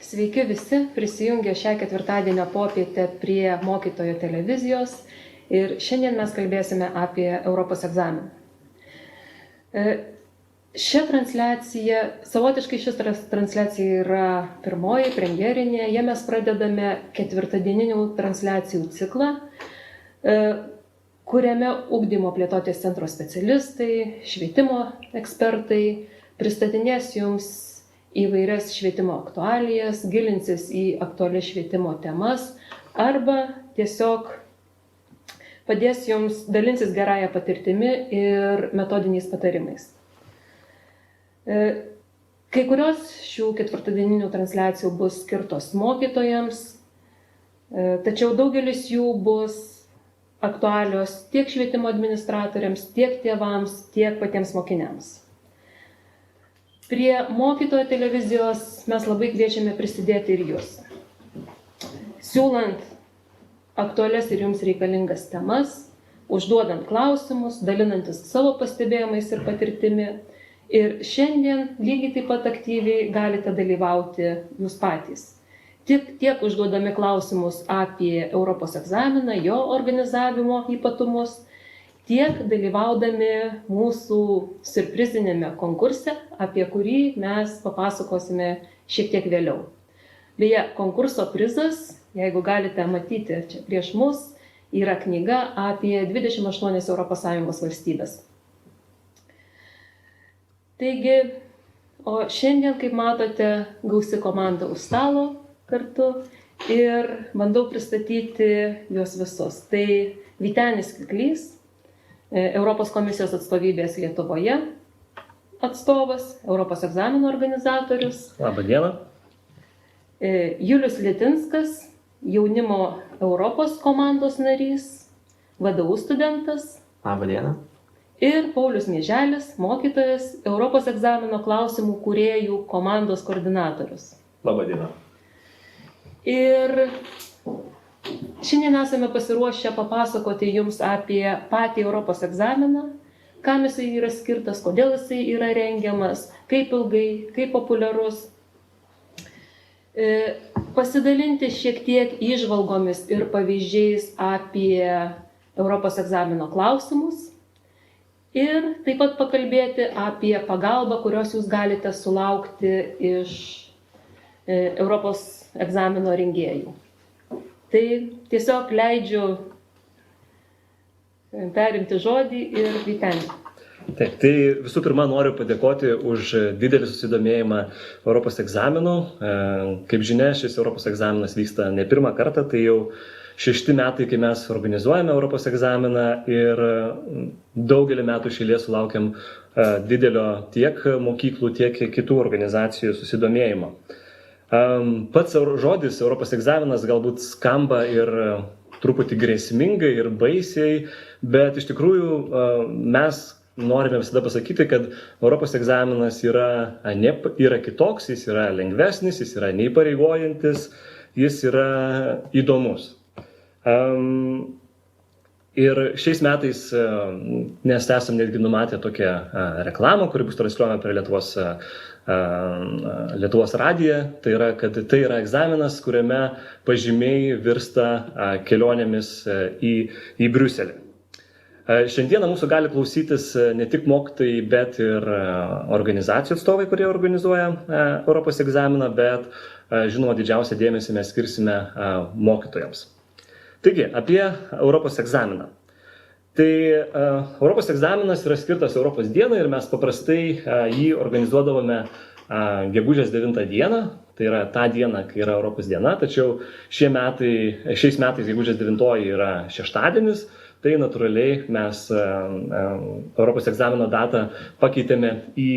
Sveiki visi, prisijungę šią ketvirtadienio popietę prie mokytojo televizijos ir šiandien mes kalbėsime apie Europos egzaminą. Šią transliaciją, savotiškai šis transliacija yra pirmoji, premjerinė, ją mes pradedame ketvirtadieninių transliacijų ciklą, kuriame ugdymo plėtotės centro specialistai, švietimo ekspertai pristatinės jums įvairias švietimo aktualijas, gilinsis į aktualias švietimo temas arba tiesiog padės jums dalinsis gerąją patirtimi ir metodiniais patarimais. Kai kurios šių ketvirtadieninių transliacijų bus skirtos mokytojams, tačiau daugelis jų bus aktualios tiek švietimo administratoriams, tiek tėvams, tiek patiems mokiniams. Prie mokytojo televizijos mes labai kviečiame prisidėti ir jūs, siūlant aktualias ir jums reikalingas temas, užduodant klausimus, dalinantis savo pastebėjimais ir patirtimi. Ir šiandien lygiai taip pat aktyviai galite dalyvauti jūs patys. Tiek užduodami klausimus apie Europos egzaminą, jo organizavimo ypatumus, tiek dalyvaudami mūsų siurprizinėme konkurse, apie kurį mes papasakosime šiek tiek vėliau. Beje, konkurso prizas, jeigu galite matyti čia prieš mus, yra knyga apie 28 ES valstybės. Taigi, o šiandien, kaip matote, gausi komanda už stalo kartu ir bandau pristatyti juos visus. Tai Vytenis Kiklys, Europos komisijos atstovybės Lietuvoje atstovas, Europos egzamino organizatorius. Labą dieną. Julius Lietinskas, jaunimo Europos komandos narys, VDU studentas. Labą dieną. Ir Paulius Mieželis, mokytojas, Europos egzamino klausimų kūrėjų komandos koordinatorius. Labą dieną. Ir šiandien esame pasiruošę papasakoti jums apie patį Europos egzaminą, kam jisai yra skirtas, kodėl jisai yra rengiamas, kaip ilgai, kaip populiarus. Pasidalinti šiek tiek įžvalgomis ir pavyzdžiais apie Europos egzamino klausimus ir taip pat pakalbėti apie pagalbą, kurios jūs galite sulaukti iš Europos egzamino rengėjų. Tai tiesiog leidžiu perimti žodį ir Vytenį. Taip, tai visų pirma noriu padėkoti už didelį susidomėjimą Europos egzaminų. Kaip žinia, šis Europos egzaminas vyksta ne pirmą kartą, tai jau 6 metai, kai mes organizuojame Europos egzaminą ir daugelį metų iš eilės sulaukiam didelio tiek mokyklų, tiek kitų organizacijų susidomėjimo. Pats žodis Europos egzaminas galbūt skamba ir truputį grėsmingai ir baisiai, bet iš tikrųjų mes norime visada pasakyti, kad Europos egzaminas yra kitoks, jis yra lengvesnis, jis yra neįpareigojantis, jis yra įdomus. Ir šiais metais mes esam netgi numatę tokią reklamą, kuri bus transliuojama per Lietuvos radiją. Tai yra, kad tai yra egzaminas, kuriame pažymiai virsta kelionėmis į Briuselį. Šiandieną mūsų gali klausytis ne tik mokytojai, bet ir organizacijų atstovai, kurie organizuoja Europos egzaminą, bet žinoma didžiausią dėmesį mes skirsime mokytojams. Taigi, apie Europos egzaminą. Tai Europos egzaminas yra skirtas Europos dienai ir mes paprastai jį organizuodavome gegužės 9 dieną, tai yra tą dieną, kai yra Europos diena, tačiau šiais metais gegužės 9 yra šeštadienis, tai natūraliai mes Europos egzamino datą pakeitėme į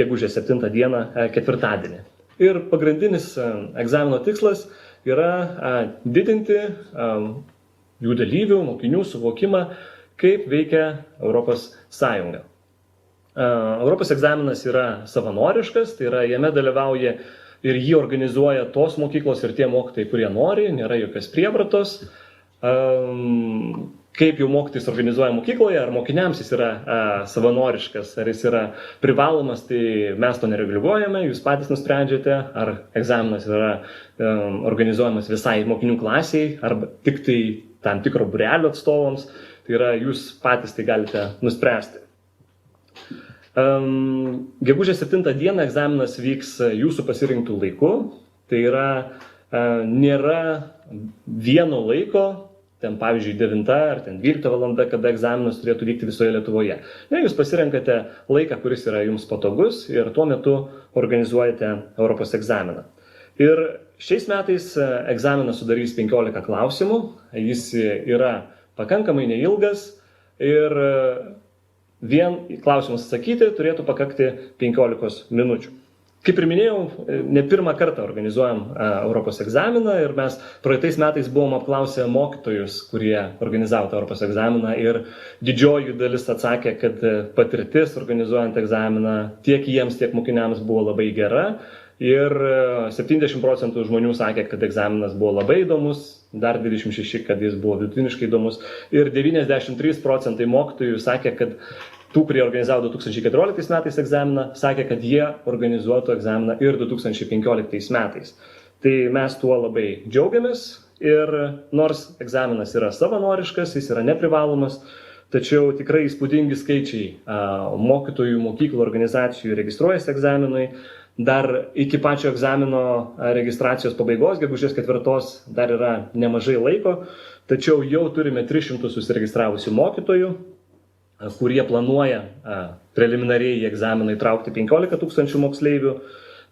gegužės 7 dieną ketvirtadienį. Ir pagrindinis egzamino tikslas yra didinti jų dalyvių, mokinių suvokimą, kaip veikia Europos Sąjunga. Europos egzaminas yra savanoriškas, tai yra jame dalyvauja ir jį organizuoja tos mokyklos ir tie mokytojai, kurie nori, nėra jokios prievartos. kaip jau mokytis organizuoja mokykloje, ar mokiniams jis yra savanoriškas, ar jis yra privalomas, tai mes to nereguliuojame, jūs patys nusprendžiate, ar egzaminas yra organizuojamas visai mokinių klasiai, arba tik tai tam tikro būrelio atstovams, tai yra jūs patys tai galite nuspręsti. Gegužės 7 dieną egzaminas vyks jūsų pasirinktų laiku, tai yra nėra vieno laiko, ten pavyzdžiui 9 ar 12 valanda, kada egzaminas turėtų vykti visoje Lietuvoje. Ne, jūs pasirenkate laiką, kuris yra jums patogus ir tuo metu organizuojate Europos egzaminą. Ir šiais metais egzaminas sudarys 15 klausimų, jis yra pakankamai neilgas ir vien klausimus atsakyti turėtų pakakti 15 minučių. Kaip ir minėjau, ne pirmą kartą organizuojam Europos egzaminą ir mes praeitais metais buvom apklausę mokytojus, kurie organizavo Europos egzaminą ir didžioji dalis atsakė, kad patirtis organizuojant egzaminą tiek jiems, tiek mokiniams buvo labai gera ir 70% žmonių sakė, kad egzaminas buvo labai įdomus, dar 26, kad jis buvo vidutiniškai įdomus ir 93% mokytojų sakė, kad tų, kurie organizavo 2014 metais egzaminą, sakė, kad jie organizuotų egzaminą ir 2015 metais. Tai mes tuo labai džiaugiamės ir nors egzaminas yra savanoriškas, jis yra neprivalomas, tačiau tikrai įspūdingi skaičiai mokytojų, mokyklų, organizacijų registruojasi egzaminui. Dar iki pačio egzamino registracijos pabaigos, gegužės 4, dar yra nemažai laiko, tačiau jau turime 300 susiregistravusių mokytojų, kurie planuoja preliminariai į egzaminą įtraukti 15 000 moksleivių.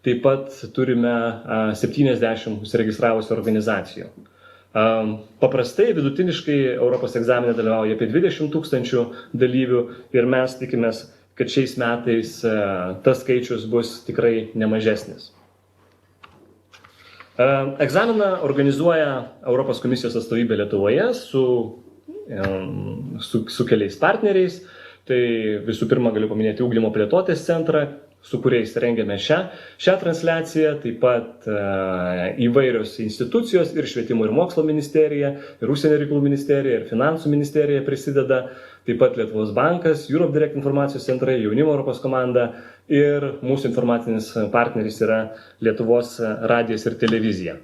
Taip pat turime 70 užsiregistravusių organizacijų. Paprastai vidutiniškai Europos egzamine dalyvauja apie 20 000 dalyvių ir mes tikimės, kad šiais metais tas skaičius bus tikrai nemažesnis. Egzaminą organizuoja Europos komisijos atstovybė Lietuvoje su keliais partneriais. Tai visų pirma galiu paminėti Ugdymo plėtotės centrą, su kuriais rengiame šią transliaciją, taip pat įvairios institucijos ir Švietimo ir mokslo ministerija, ir Užsienio reikalų ministerija, ir Finansų ministerija prisideda, taip pat Lietuvos bankas, Europe Direct informacijos centrai, Jaunimo Europos komanda ir mūsų informacinis partneris yra Lietuvos radijas ir televizija.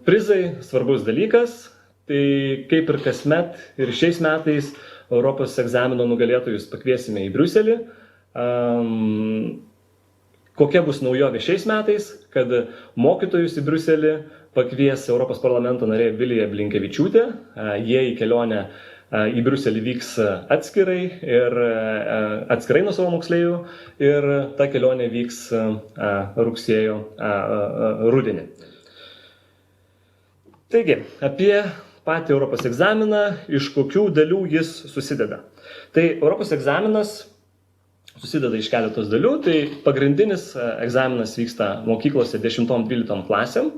Prizai svarbus dalykas. Tai kaip ir kasmet ir šiais metais Europos egzamino nugalėtojus pakviesime į Briuselį. Kokia bus naujovė šiais metais, kad mokytojus į Briuselį pakvies Europos parlamento narė Vilija Blinkevičiūtė. Jie į kelionę į Briuselį vyks atskirai nuo savo moksleivių ir ta kelionė vyks rugsėjo rudenį. Taigi, apie patį Europos egzaminą, iš kokių dalių jis susideda. Tai Europos egzaminas susideda iš keletos dalių, tai pagrindinis egzaminas vyksta mokyklose 10-12 klasėm.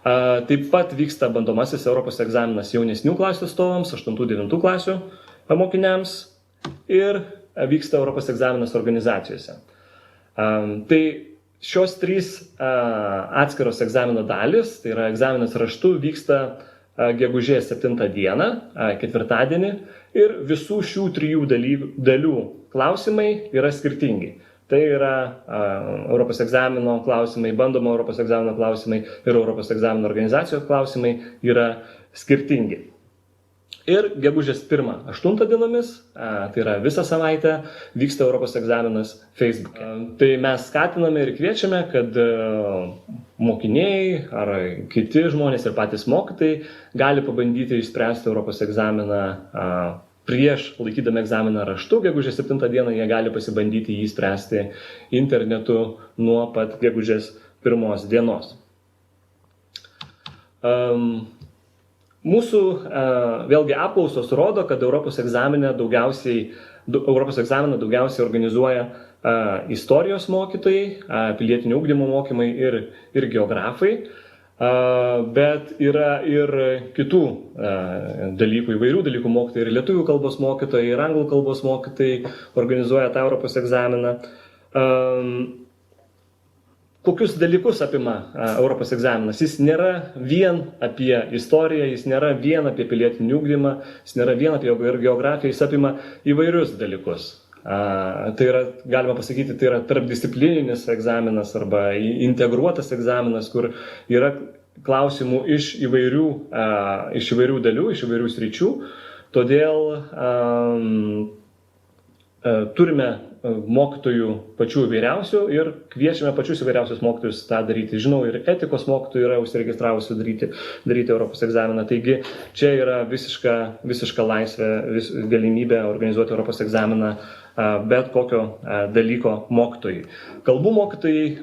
Taip pat vyksta bandomasis Europos egzaminas jaunesnių klasių atstovams, 8-9 klasių mokiniams ir vyksta Europos egzaminas organizacijose. Tai šios 3 atskiros egzamino dalis, tai yra egzaminas raštu, vyksta gegužės 7 dieną, ketvirtadienį ir visų šių 3 dalių klausimai yra skirtingi. Tai yra Europos egzamino klausimai, bandomo Europos egzamino klausimai ir Europos egzamino organizacijos klausimai yra skirtingi. Ir gegužės 1-8 dienomis, tai yra visą savaitę, vyksta Europos egzaminas Facebook'e. Tai mes skatiname ir kviečiame, kad mokiniai ar kiti žmonės ir patys mokytojai gali pabandyti išspręsti Europos egzaminą prieš laikydami egzaminą raštu. Gegužės 7 dieną jie gali pasibandyti jį spręsti internetu nuo pat gegužės 1 dienos. Mūsų vėlgi apklausos rodo, kad Europos egzaminą daugiausiai organizuoja istorijos mokytojai, pilietinio ugdymo mokymai ir geografai, bet yra ir kitų dalykų, įvairių dalykų mokytojai, ir lietuvių kalbos mokytojai, ir anglų kalbos mokytojai organizuoja tą Europos egzaminą. kokius dalykus apima Europos egzaminas. Jis nėra vien apie istoriją, jis nėra vien apie pilietinį ugdymą, jis nėra vien apie geografiją, jis apima įvairius dalykus. Tai yra, galima pasakyti, tai yra tarpdisciplininis egzaminas arba integruotas egzaminas, kur yra klausimų iš įvairių dalių, iš įvairių sričių. Todėl turime mokytojų pačių įvairiausių ir kviečiame pačius įvairiausius mokytojus tą daryti. Žinau, ir etikos mokytojų yra užsiregistravusių daryti Europos egzaminą. Taigi čia yra visiška laisvė, galimybė organizuoti Europos egzaminą bet kokio dalyko mokytojai. Kalbų mokytojai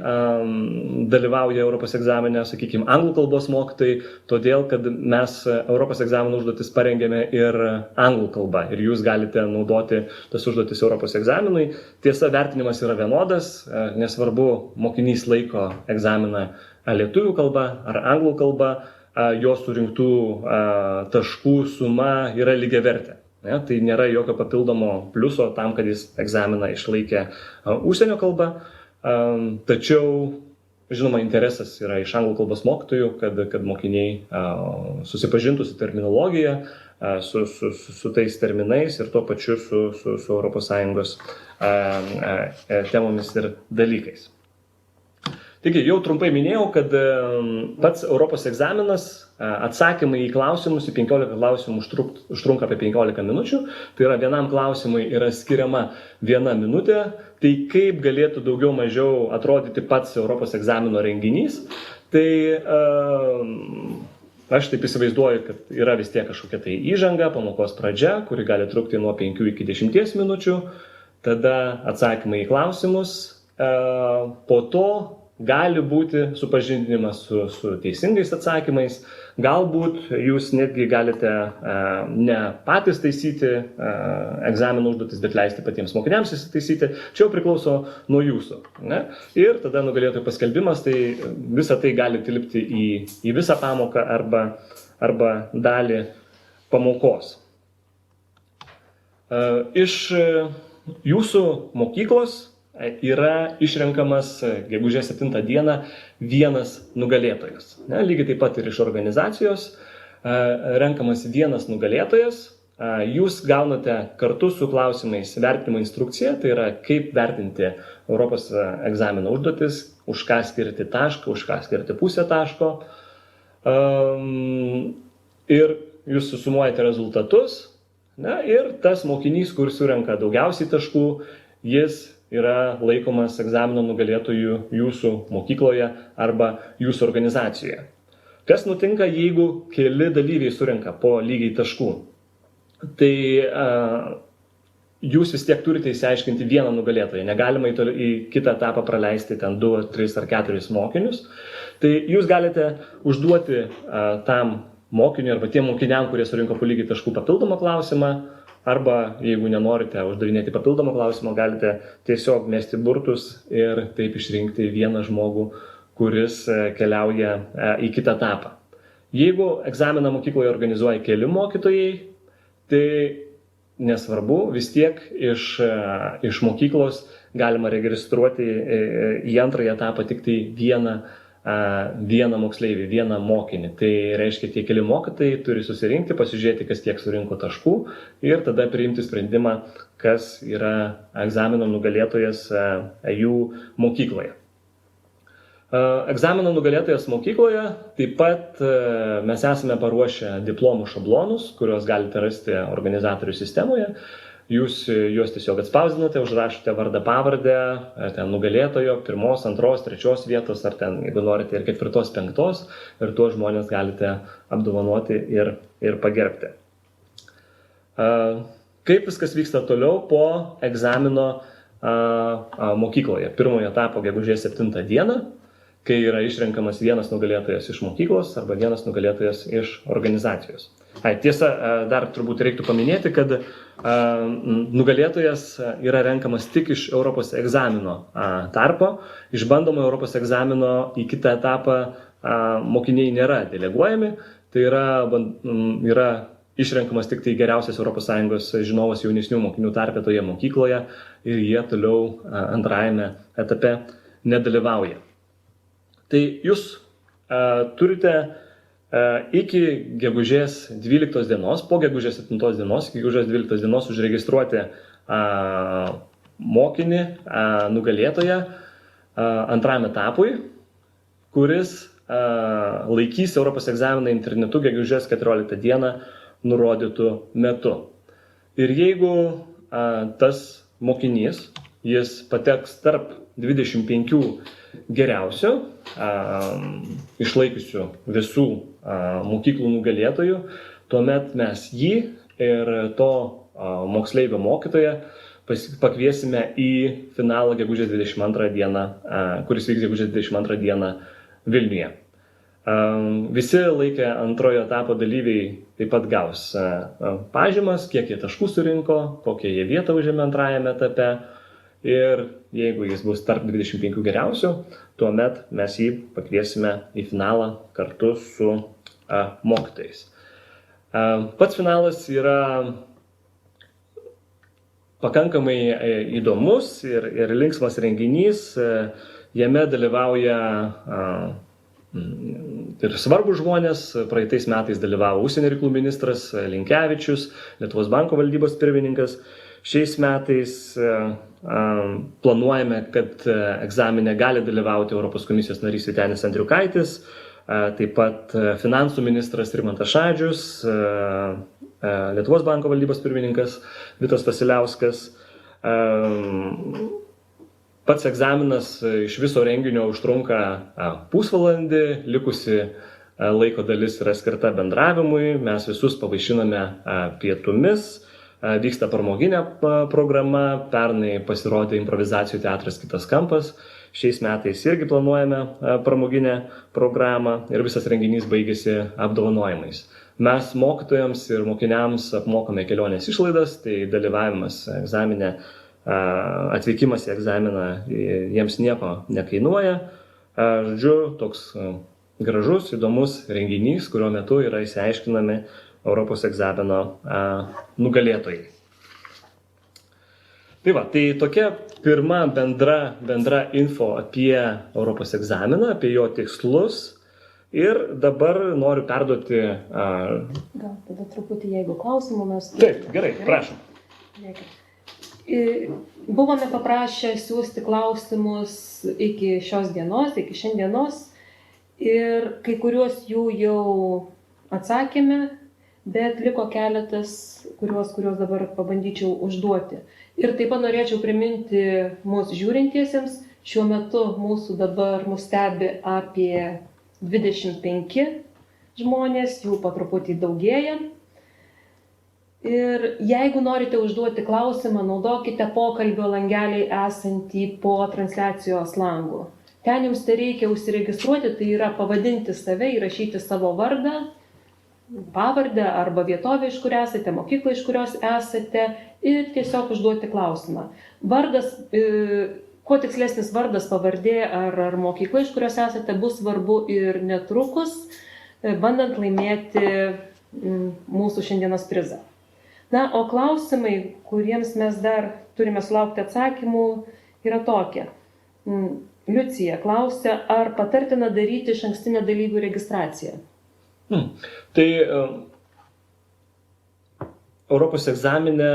dalyvauja Europos egzamine, sakykime, anglų kalbos mokytojai, todėl, kad mes Europos egzamino užduotis parengėme ir anglų kalba ir jūs galite naudoti tas užduotis Europos egzaminui. Tiesa, vertinimas yra vienodas, nesvarbu, mokinys laiko egzaminą lietuvių kalba ar anglų kalba, jo surinktų taškų suma yra lygiavertė. Tai nėra jokio papildomo pliuso tam, kad jis egzaminą išlaikė užsienio kalbą, tačiau, žinoma, interesas yra iš anglų kalbos mokytojų, kad mokiniai susipažintų su terminologija, su tais terminais ir tuo pačiu su ES temomis ir dalykais. Taigi, jau trumpai minėjau, kad pats Europos egzaminas, atsakymai į klausimus, į 15 klausimų užtrunka apie 15 minučių, tai yra vienam klausimui yra skiriama 1 minutė, tai kaip galėtų daugiau mažiau atrodyti pats Europos egzamino renginys, tai aš taip įsivaizduoju, kad yra vis tiek kažkokia tai įžanga, pamokos pradžia, kuri gali trukti nuo 5 iki 10 minučių, tada atsakymai į klausimus, po to gali būti supažindinimas su teisingais atsakymais, galbūt jūs netgi galite ne patys taisyti egzaminų užduotis, bet leisti patiems mokiniams įsitaisyti, čia jau priklauso nuo jūsų. Ne? Ir tada nugalėtojų paskelbimas, tai visą tai gali tilpti į visą pamoką arba dalį pamokos. Iš jūsų mokyklos yra išrenkamas gegužės 7 dieną vienas nugalėtojas. Lygiai taip pat ir iš organizacijos renkamas vienas nugalėtojas. Jūs gaunate kartu su klausimais vertinimo instrukciją, tai yra kaip vertinti Europos egzamino užduotis, už ką skirti tašką, už ką skirti pusę taško. Ir jūs susumuojate rezultatus, ir tas mokinys, kur surenka daugiausiai taškų, jis yra laikomas egzamino nugalėtojų jūsų mokykloje arba jūsų organizacijoje. Kas nutinka, jeigu keli dalyviai surenka po lygiai taškų? Tai jūs vis tiek turite įsiaiškinti vieną nugalėtoją. Negalima į kitą etapą praleisti ten 2, 3 ar 4 mokinius. Tai jūs galite užduoti tam mokiniui arba tiem mokiniam, kurie surinko po lygiai taškų papildomą klausimą, arba jeigu nenorite uždavinėti papildomą klausimą, galite tiesiog mesti burtus ir taip išrinkti vieną žmogų, kuris keliauja į kitą etapą. Jeigu egzaminą mokykloje organizuoja keli mokytojai, tai nesvarbu, vis tiek iš mokyklos galima registruoti į antrąjį etapą tik tai vieną moksleivį, vieną mokinį. Tai reiškia, tie keli mokytojai turi susirinkti, pasižiūrėti, kas tiek surinko taškų ir tada priimti sprendimą, kas yra egzamino nugalėtojas jų mokykloje. Egzamino nugalėtojas mokykloje taip pat mes esame paruošę diplomų šablonus, kuriuos galite rasti organizatorių sistemoje. Jūs juos tiesiog atspausdinote, užrašote vardą pavardę, ten nugalėtojo, 1, 2, 3 vietos, ar ten, jeigu norite, ir 4, 5, ir tuos žmonės galite apdovanoti ir pagerbti. Kaip viskas vyksta toliau po egzamino mokykloje? Pirmojo etapo gegužės 7 dieną, kai yra išrenkamas vienas nugalėtojas iš mokyklos arba vienas nugalėtojas iš organizacijos. Tiesa, dar turbūt reiktų paminėti, kad nugalėtojas yra renkamas tik iš Europos egzamino tarpo. Iš bandomo Europos egzamino į kitą etapą mokiniai nėra deleguojami, tai yra išrenkamas tik tai geriausias ES žinovas jaunesnių mokinių tarpe toje mokykloje ir jie toliau antrajame etape nedalyvauja. Tai jūs turite iki gegužės 12 dienos, po gegužės 7 dienos, iki gegužės 12 dienos užregistruoti mokinį nugalėtoją antram etapui, kuris laikys Europos egzaminą internetu gegužės 14 dieną nurodytų metu. Ir jeigu tas mokinys, jis pateks tarp 25 geriausių, išlaikiusių visų mokyklų nugalėtojų, tuomet mes jį ir to moksleivio mokytoją pakviesime į finalą gegužės 22 dieną, kuris vyks gegužės 22 dieną Vilniuje. Visi laikę antrojo etapo dalyviai taip pat gaus pažymas, kiek jie taškų surinko, kokią jie vietą užėmė antrajame etape ir jeigu jis bus tarp 25 geriausių, tuomet mes jį pakviesime į finalą kartu su mokytojais. Pats finalas yra pakankamai įdomus ir linksmas renginys. Jame dalyvauja ir svarbus žmonės. Praeitais metais dalyvavo užsienio reikalų ministras Linkevičius, Lietuvos banko valdybos pirmininkas. Šiais metais planuojame, kad egzamine gali dalyvauti Europos komisijos narys Vytenis Andriukaitis, taip pat finansų ministras Rimantas Šadžius, Lietuvos banko valdybos pirmininkas Vitas Vasiliauskas. Pats egzaminas iš viso renginio užtrunka pusvalandį, likusi laiko dalis yra skirta bendravimui, mes visus pavaišiname pietumis, vyksta pramoginė programa, pernai pasirodė improvizacijų teatras Kitas kampas, šiais metais irgi planuojame pramoginę programą ir visas renginys baigėsi apdovanojimais. Mes mokytojams ir mokiniams apmokame kelionės išlaidas, tai dalyvavimas egzamine, atvykimas į egzaminą jiems nieko nekainuoja. Žodžiu, toks gražus, įdomus renginys, kurio metu yra išsiaiškinami Europos egzamino nugalėtojai. Tai tokia pirma bendra info apie Europos egzaminą, apie jo tikslus. Ir dabar noriu perduoti... Gal tada truputį, jeigu klausimų mes... Taip, gerai, prašom. Buvome paprašę siūsti klausimus iki šios dienos, iki šiandienos ir kai kuriuos jų jau atsakėme, bet liko keletas, kuriuos dabar pabandyčiau užduoti. Ir taip pat norėčiau priminti mūsų žiūrintiesiems, šiuo metu mūsų stebi apie 25 žmonės, jų po truputį daugėja. Ir jeigu norite užduoti klausimą, naudokite pokalbio langelį esantį po transliacijos langu. Ten jums reikia užsiregistruoti, tai yra pavadinti save, įrašyti savo vardą, pavardę arba vietovę, iš kur esate, mokyklą, iš kurios esate ir tiesiog užduoti klausimą. Vardas, kuo tikslesnis vardas, pavardė ar mokykla, iš kurios esate, bus svarbu ir netrukus, bandant laimėti mūsų šiandienos prizą. Na, o klausimai, kuriems mes dar turime sulaukti atsakymų, yra tokie. Liucija klausia, ar patartina daryti išankstinę dalyvių registraciją? Tai Europos egzamine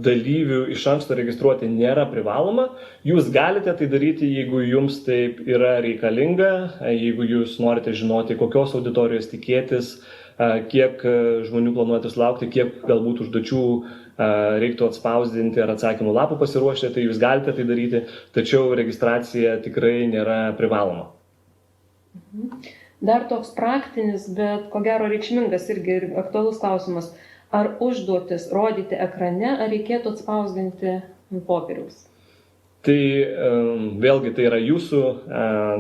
dalyvių iš anksto registruoti nėra privaloma. Jūs galite tai daryti, jeigu jums taip yra reikalinga, jeigu jūs norite žinoti, kokios auditorijos tikėtis, kiek žmonių planuojate sulaukti, kiek galbūt užduočių reiktų atspausdinti ar atsakymų lapų pasiruošti, tai jūs galite tai daryti, tačiau registracija tikrai nėra privaloma. Dar toks praktinis, bet ko gero reikšmingas irgi ir aktualus klausimas. Ar užduotis rodyti ekrane, ar reikėtų atspausdinti ant popieriaus? Tai vėlgi tai yra jūsų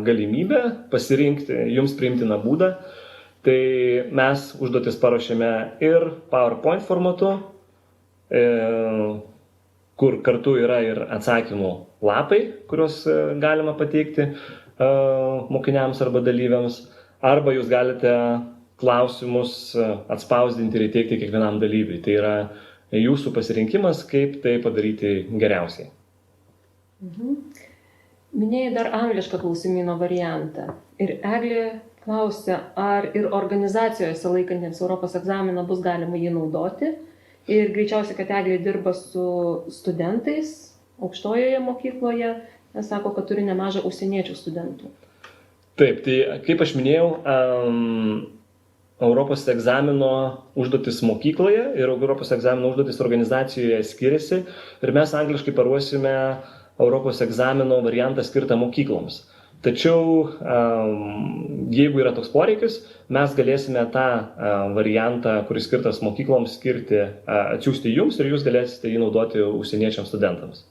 galimybė pasirinkti jums priimtiną būdą. Tai mes užduotis paruošėme ir PowerPoint formatu, kur kartu yra ir atsakymų lapai, kuriuos galima pateikti mokiniams arba dalyviams, arba jūs galite klausimus atspausdinti ir įteikti kiekvienam dalyviui. Tai yra jūsų pasirinkimas, kaip tai padaryti geriausiai. Minėjai dar anglišką klausimyno variantą. Ir Eglė klausia, ar ir organizacijose laikantiems Europos egzaminą bus galima jį naudoti. Ir greičiausiai, kad Eglė dirba su studentais aukštojoje mokykloje, nes sako, kad turi nemažą užsieniečių studentų. Taip, tai kaip aš minėjau, Europos egzamino užduotis mokykloje ir Europos egzamino užduotis organizacijoje skiriasi ir mes angliškai paruošime Europos egzamino variantą skirtą mokykloms. Tačiau, jeigu yra toks poreikis, mes galėsime tą variantą, kuris skirtas mokykloms, atsiųsti jums ir jūs galėsite jį naudoti užsieniečiams studentams.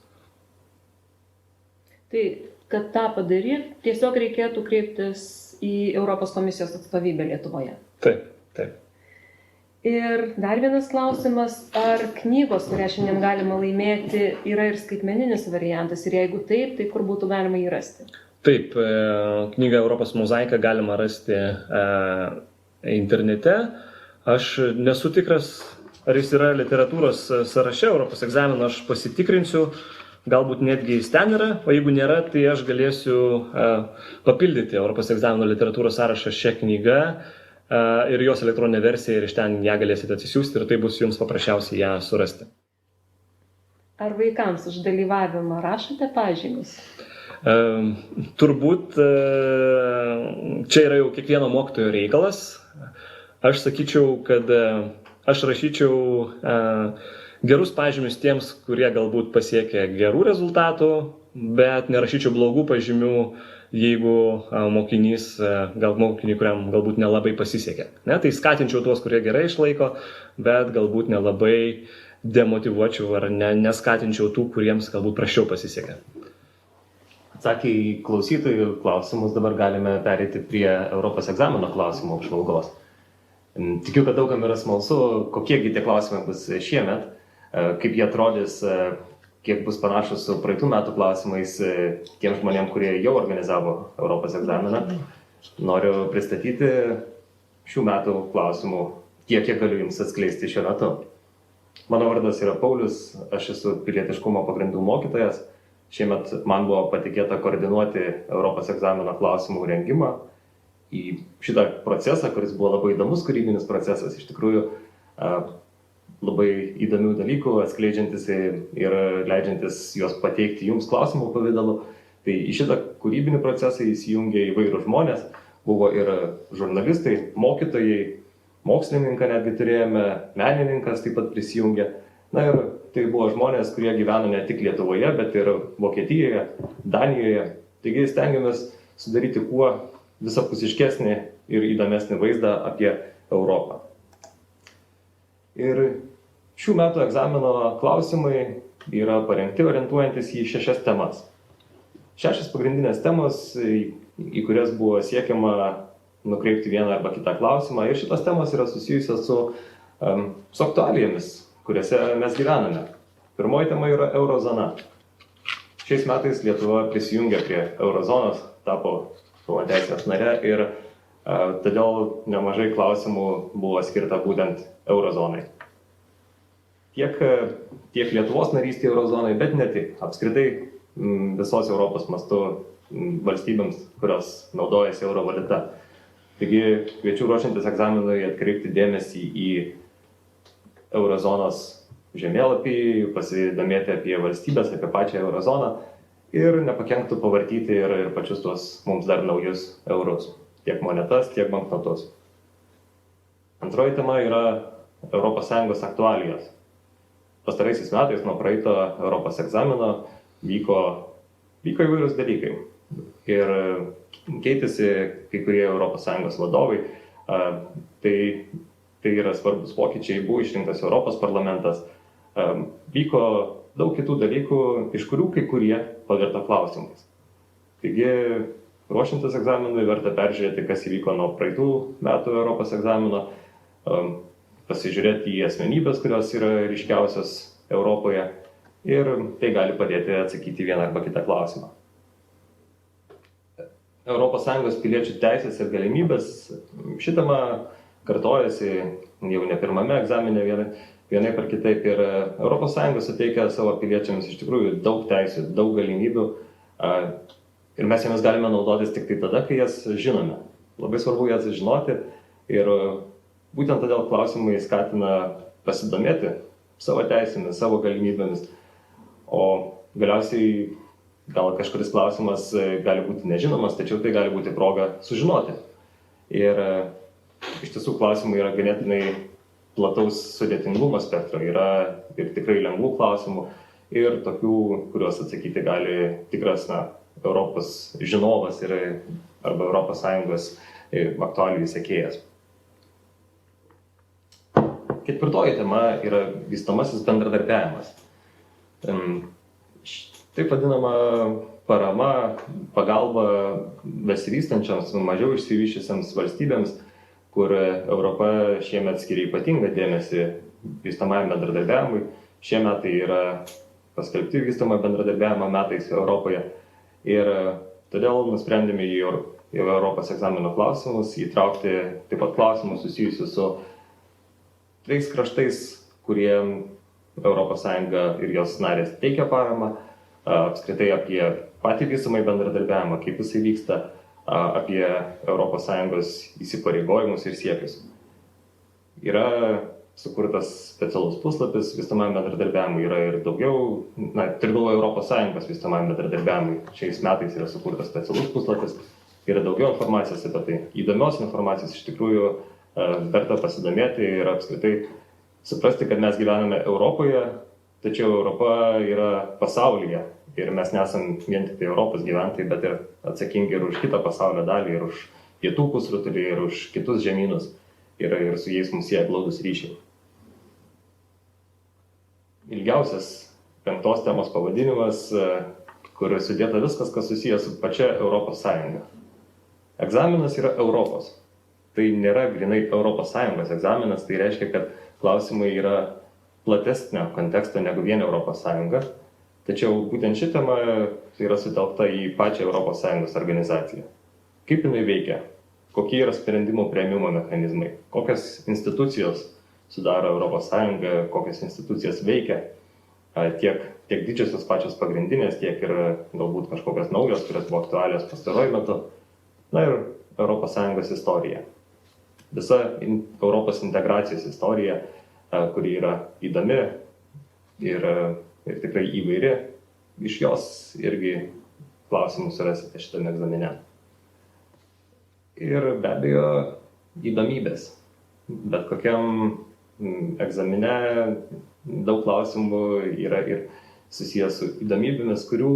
Tai, kad tą padaryti, tiesiog reikėtų kreiptis į Europos komisijos atstovybę Lietuvoje. Taip, taip. Ir dar vienas klausimas, ar knygos, kurią šiandien galima laimėti, yra ir skaitmeninis variantas, ir jeigu taip, tai kur būtų galima jį rasti? Taip, knygą Europos mozaika galima rasti internete. Aš nesu tikras, ar jis yra literatūros sąraše Europos egzamino, aš pasitikrinsiu, galbūt netgi jis ten yra, o jeigu nėra, tai aš galėsiu papildyti Europos egzamino literatūros sąrašą šią knygą ir jos elektroninę versiją ir iš ten ją galėsite atsisiųsti ir tai bus jums paprasčiausiai ją surasti. Ar vaikams už dalyvavimą rašote pažymius? Turbūt čia yra jau kiekvieno mokytojo reikalas. Aš sakyčiau, kad aš rašyčiau gerus pažymius tiems, kurie galbūt pasiekė gerų rezultatų, bet nerašyčiau blogų pažymių, jeigu mokiniui, kuriam galbūt nelabai pasisekė. Ne? Tai skatinčiau tuos, kurie gerai išlaiko, bet galbūt nelabai demotyvuočiau ar neskatinčiau tų, kuriems galbūt prasčiau pasisekė. Atsakę į klausytojų klausimus, dabar galime pereiti prie Europos egzamino klausimų apžvalgos. Tikiu, kad daugam yra smalsu, kokiegi tie klausimai bus šiemet, kaip jie atrodys, kiek bus panašus su praeitų metų klausimais tiem žmonėm, kurie jau organizavo Europos egzaminą. Noriu pristatyti šių metų klausimų tiek, kiek galiu jums atskleisti šiuo metu. Mano vardas yra Paulius, aš esu pilietiškumo pagrindų mokytojas. Šiemet man buvo patikėta koordinuoti Europos egzamino klausimų rengimą į šitą procesą, kuris buvo labai įdomus kūrybinis procesas, iš tikrųjų labai įdomių dalykų, atskleidžiantis ir leidžiantis juos pateikti jums klausimų pavidalu. Tai į šitą kūrybinį procesą įsijungė įvairūs žmonės, buvo ir žurnalistai, mokytojai, mokslininką netgi turėjome, menininkas taip pat prisijungė. Na ir tai buvo žmonės, kurie gyveno ne tik Lietuvoje, bet ir Vokietijoje, Danijoje. Taigi stengiamės sudaryti kuo visapusiškesnį ir įdomesnį vaizdą apie Europą. Ir šių metų egzamino klausimai yra parengti orientuojantis į 6 temas. 6 pagrindinės temos, į kurias buvo siekiama nukreipti vieną arba kitą klausimą. Ir šitos temos yra susijusios su aktualijomis, kuriuose mes gyvename. Pirmoji tema yra eurozona. Šiais metais Lietuva prisijungė prie eurozonos, tapo teisės nare ir todėl nemažai klausimų buvo skirta būtent eurozonai. Tiek Lietuvos narystė eurozonai, bet ne tik. Apskritai visos Europos mastu valstybėms, kurios naudojasi euro valiuta. Taigi kviečiu ruošiantis egzaminui atkreipti dėmesį į eurozonos žemėlapį, pasidomėti apie valstybės, apie pačią eurozoną ir nepakenktų pavartyti ir pačius tuos mums dar naujus eurus, tiek monetas, tiek banknotus. Antroji tema yra ES aktualijos. Pastaraisiais metais nuo praeito Europos egzamino vyko įvairūs dalykai ir keitėsi kai kurie ES vadovai. Tai yra svarbus pokyčiai, buvo išrinktas Europos parlamentas, vyko daug kitų dalykų, iš kurių kai kurie pavirto klausimais. Taigi, ruošiantis egzaminui, verta peržiūrėti, kas įvyko nuo praeitų metų Europos egzamino, pasižiūrėti į asmenybės, kurios yra ryškiausios Europoje ir tai gali padėti atsakyti vieną arba kitą klausimą. ES piliečių teisės ir galimybės šitama kartojasi jau ne pirmame egzamine vienaip ar kitaip ir ES suteikia savo piliečiams iš tikrųjų daug teisių, daug galimybių. Ir mes jomis galime naudotis tik tai tada, kai jas žinome. Labai svarbu jas žinoti ir būtent todėl klausimai skatina pasidomėti savo teisėmis, savo galimybėmis. O galiausiai gal kažkuris klausimas gali būti nežinomas, tačiau tai gali būti proga sužinoti. Ir iš tiesų klausimai yra ganėtinai plataus sudėtingumo spektro. Yra ir tikrai lengvų klausimų ir tokių, kuriuos atsakyti gali tikras Europos žinovas arba Europos Sąjungos aktualijų sekėjas. Ketvirtoji tema yra vystomasis bendradarbiavimas. Taip vadinama parama, pagalba besivystančiams, mažiau išsivysčiusiams valstybėms, kur Europa šiemet skiria ypatingą dėmesį vystomajam bendradarbiavimui. Šie metai yra paskelbti vystomojo bendradarbiavimo metais Europoje. Ir todėl nusprendėme į Europos egzamino klausimus įtraukti taip pat klausimus susijusius su tais kraštais, kurie ES ir jos narės teikia paramą, apskritai apie patį vystomąjį bendradarbiavimą, kaip jisai vyksta, apie ES įsipareigojimus ir siekius. Yra sukurtas specialus puslapis vystomajam bendradarbiavimui, yra ir daugiau, turiu galvoje ES vystomajam bendradarbiavimui. Šiais metais yra sukurtas specialus puslapis, yra daugiau informacijos apie tai. Įdomios informacijos iš tikrųjų verta pasidomėti ir apskritai suprasti, kad mes gyvename Europoje, tačiau Europa yra pasaulyje ir mes nesam vien tik tai Europos gyventojai, bet ir atsakingi ir už kitą pasaulio dalį, ir už pietų pusrutulį, ir už kitus žemynus. Ir su jais mums sieja glaudūs ryšiai. Ilgiausias 5 temos pavadinimas, kur sudėta viskas, kas susijęs su pačia Europos Sąjunga. Egzaminas yra Europos. Tai nėra grinai Europos Sąjungos egzaminas, tai reiškia, kad klausimai yra platesnio konteksto negu vien Europos Sąjunga. Tačiau būtent ši tema yra sutelkta į pačią Europos Sąjungos organizaciją. Kaip jinai veikia? Kokie yra sprendimų priėmimo mechanizmai, kokios institucijos sudaro Europos Sąjungą, kokios institucijos veikia, tiek didžiosios pačios pagrindinės, tiek ir galbūt kažkokios naujos, kurios buvo aktualios pastaruoju metu. Na ir Europos Sąjungos istorija. Visa Europos integracijos istorija, kuri yra įdomi ir tikrai įvairi, iš jos irgi klausimus rasite šitame egzamine. Ir be abejo įdomybės. Bet kokiam egzamine daug klausimų yra ir susijęs su įdomybėmis, kurių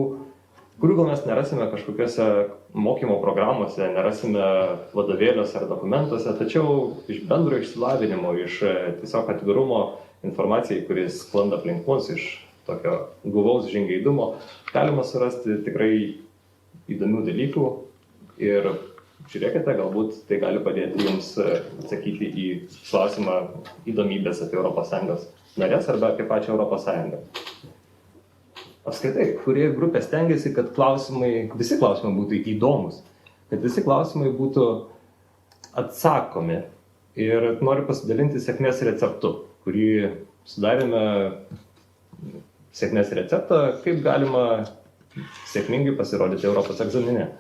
gal mes nerasime kažkokiuose mokymo programuose, nerasime vadovėliuose ar dokumentuose, tačiau iš bendro išsilavinimo, iš tiesiog atvirumo informacijai, kuris sklanda aplink mus, iš tokio guvaus žingeidumo, galima surasti tikrai įdomių dalykų ir žiūrėkite, galbūt tai gali padėti jums atsakyti į klausimą įdomybės apie ES narės arba apie pačią ES. Apskritai, kurie grupė stengiasi, kad visi klausimai būtų įdomus, kad visi klausimai būtų atsakomi. Ir noriu pasidalinti sėkmės receptu, kurį sudarėme sėkmės receptą, kaip galima sėkmingai pasirodyti Europos egzamine.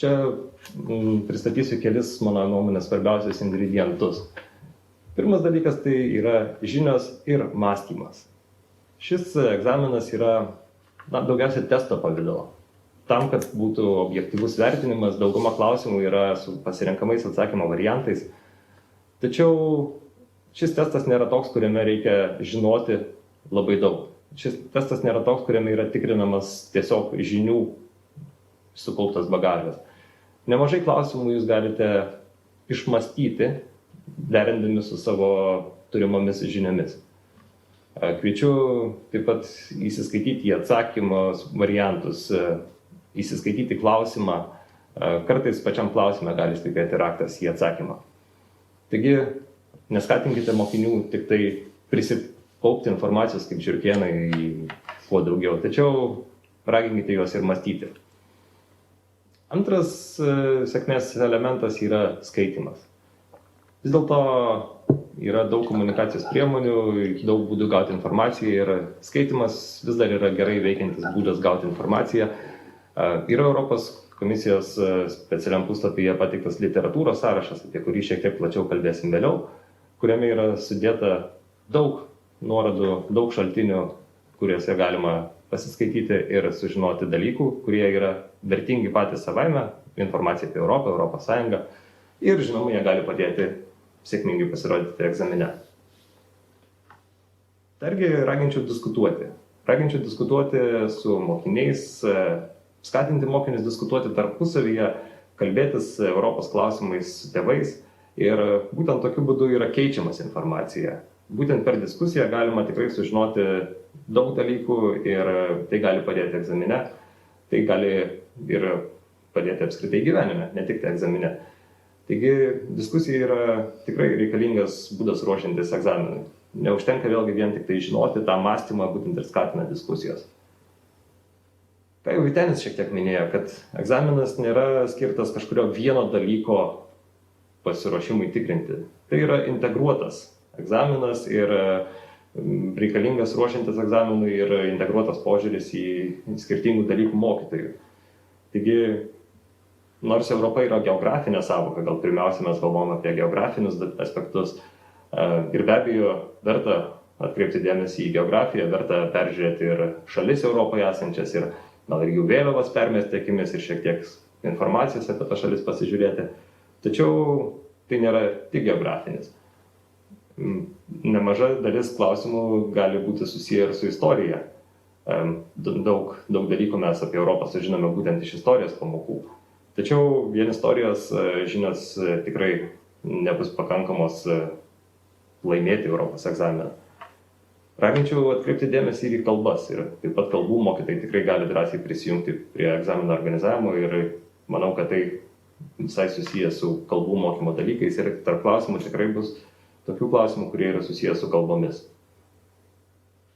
Čia pristatysiu kelis, mano nuomonės, svarbiausius ingredientus. Pirmas dalykas tai yra žinios ir mąstymas. Šis egzaminas yra daugiausiai testo pavidalo. Tam, kad būtų objektyvus vertinimas, dauguma klausimų yra su pasirenkamais atsakymo variantais. Tačiau šis testas nėra toks, kuriame reikia žinoti labai daug. Šis testas nėra toks, kuriame yra tikrinamas tiesiog žinių sukauptas bagažas. Nemažai klausimų jūs galite išmastyti, derindami su savo turimomis žiniomis. Kviečiu taip pat įsiskaityti į atsakymo variantus, įsiskaityti klausimą. Kartais pačiam klausime gali slypėti raktas į atsakymą. Taigi, neskatinkite mokinių tik tai prisikaupti informacijos kaip žiurkėnai kuo daugiau, tačiau raginkite juos ir mąstyti. Antras sėkmės elementas yra skaitymas. Vis dėlto yra daug komunikacijos priemonių, daug būdų gauti informaciją ir skaitymas vis dar yra gerai veikiantis būdas gauti informaciją. Yra Europos komisijos specialiam puslapyje pateiktas literatūros sąrašas, apie kurį šiek tiek plačiau kalbėsim vėliau, kuriame yra sudėta daug nuorodų, daug šaltinių, kuriuose galima pasiskaityti ir sužinoti dalykų, kurie yra vertingi patys savaime, informacija apie Europą, Europos Sąjungą, ir žinoma, jie gali padėti sėkmingai pasirodyti egzamine. Dargi raginčiau diskutuoti. Raginčiau diskutuoti su mokiniais, skatinti mokinius diskutuoti tarpusavyje, kalbėtis Europos klausimais su tėvais ir būtent tokiu būdu yra keičiamas informacija. Būtent per diskusiją galima tikrai sužinoti daug dalykų ir tai gali padėti egzamine, tai gali ir padėti apskritai gyvenime, ne tik egzamine. Taigi diskusija yra tikrai reikalingas būdas ruošiantis egzaminui. Neužtenka vėlgi vien tik tai žinoti, tą mąstymą būtent ir skatina diskusijos. Ką jau Vytenis šiek tiek minėjo, kad egzaminas nėra skirtas kažkurio vieno dalyko pasiruošimui tikrinti. Tai yra integruotas egzaminas ir reikalingas ruošiantis egzaminui ir integruotas požiūris į skirtingų dalykų mokytojų. Taigi, nors Europa yra geografinė sąvoka, gal pirmiausia mes kalbame apie geografinius aspektus, ir be abejo verta atkreipti dėmesį į geografiją, verta peržiūrėti ir šalis Europoje esančias ir gal ir jų vėliavas permesti akimis ir šiek tiek informacijos apie tą šalis pasižiūrėti. Tačiau tai nėra tik geografinis. Nemaža dalis klausimų gali būti susiję ir su istorija. Daug dalykų mes apie Europą sužinome būtent iš istorijos pamokų. Tačiau vien istorijos žinios tikrai nebus pakankamos laimėti Europos egzaminą. Raginčiau atkreipti dėmesį ir į kalbas ir taip pat kalbų mokytojai tikrai gali drąsiai prisijungti prie egzamino organizavimo ir manau, kad tai visai susiję su kalbų mokymo dalykais ir tarp klausimų tikrai bus tokių klausimų, kurie yra susiję su kalbomis.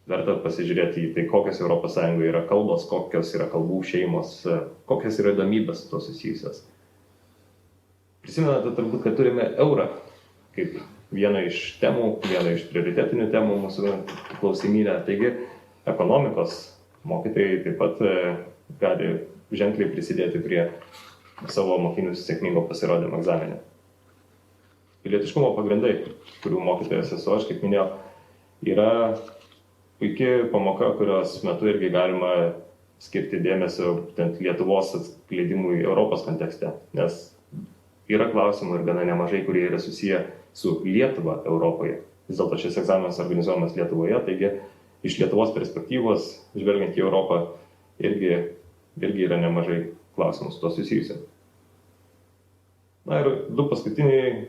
Verta pasižiūrėti į tai, kokios Europos Sąjungoje yra kalbos, kokios yra kalbų šeimos, kokios yra įdomybės su to susijusios. Prisimenate turbūt, kad turime eurą kaip vieną iš temų, vieną iš prioritetinių temų mūsų klausimynę. Taigi, ekonomikos mokytojai taip pat gali ženkliai prisidėti prie savo mokinių sėkmingo pasirodymo egzamine. Pilietiškumo pagrindai, kurių mokytojas esu aš, kaip minėjau, yra puikia pamoka, kurios metu irgi galima skirti dėmesio būtent Lietuvos atskleidimui Europos kontekste, nes yra klausimų ir gana nemažai, kurie yra susiję su Lietuva Europoje. Vis dėlto šis egzaminas organizuojamas Lietuvoje, taigi iš Lietuvos perspektyvos, žvelgiant į Europą, irgi yra nemažai klausimų su to susijusių. Na ir du paskutiniai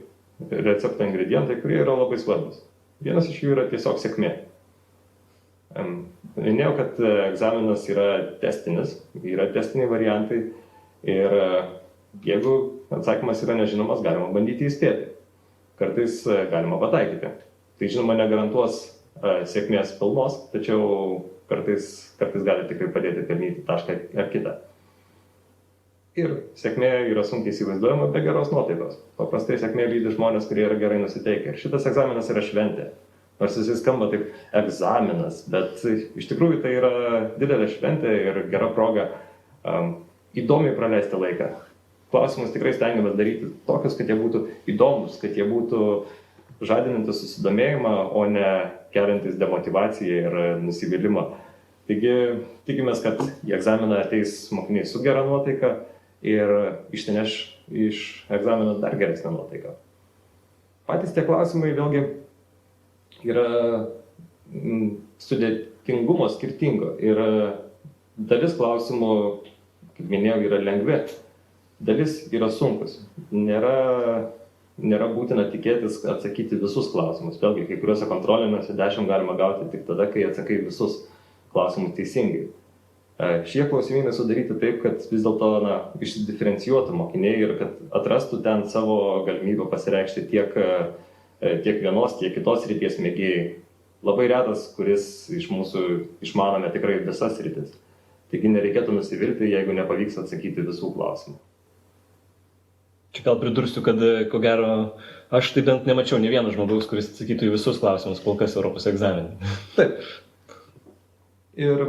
recepto ingredientai, kurie yra labai svarbus. Vienas iš jų yra tiesiog sėkmė. Minėjau, kad egzaminas yra testinis, yra testiniai variantai ir jeigu atsakymas yra nežinomas, galima bandyti įspėti. Kartais galima pataikyti. Tai žinoma negarantuos sėkmės pilnos, tačiau kartais gali tikrai padėti pelnyti tašką ar kitą. Ir sėkmė yra sunkiai įsivaizduojama be geros nuotaikos. Paprastai sėkmė lydi žmonės, kurie yra gerai nusiteikę. Ir šitas egzaminas yra šventė. Nors jis skamba taip egzaminas, bet iš tikrųjų tai yra didelė šventė ir gera proga įdomiai praleisti laiką. Klausimus tikrai stengiamės daryti tokius, kad jie būtų įdomus, kad jie būtų žadinantis susidomėjimą, o ne keliantis demotyvaciją ir nusivylimą. Taigi tikimės, kad į egzaminą ateis mokiniai su gera nuotaika ir išsineš iš egzamino dar geresnę nuotaiką. Patys tie klausimai vėlgi yra sudėtingumo skirtingo ir dalis klausimų, kaip minėjau, yra lengvi. Dalis yra sunkus. Nėra būtina tikėtis atsakyti visus klausimus. Vėlgi, kai kuriuose kontroliniuose 10 galima gauti tik tada, kai atsakai visus klausimus teisingai. Šie klausimynai sudaryti taip, kad vis dėlto išsidiferencijuotų mokiniai ir kad atrastų ten savo galimybę pasireikšti tiek vienos, tiek kitos srities mėgėjai. Labai retas, kuris iš mūsų išmanome tikrai visas sritis. Taigi nereikėtų nusivilti, jeigu nepavyks atsakyti visų klausimų. Čia gal pridursiu, kad ko gero aš tai bent nemačiau ne vieno žmogaus, kuris atsakytų į visus klausimus kol kas Europos egzaminui. Taip. Ir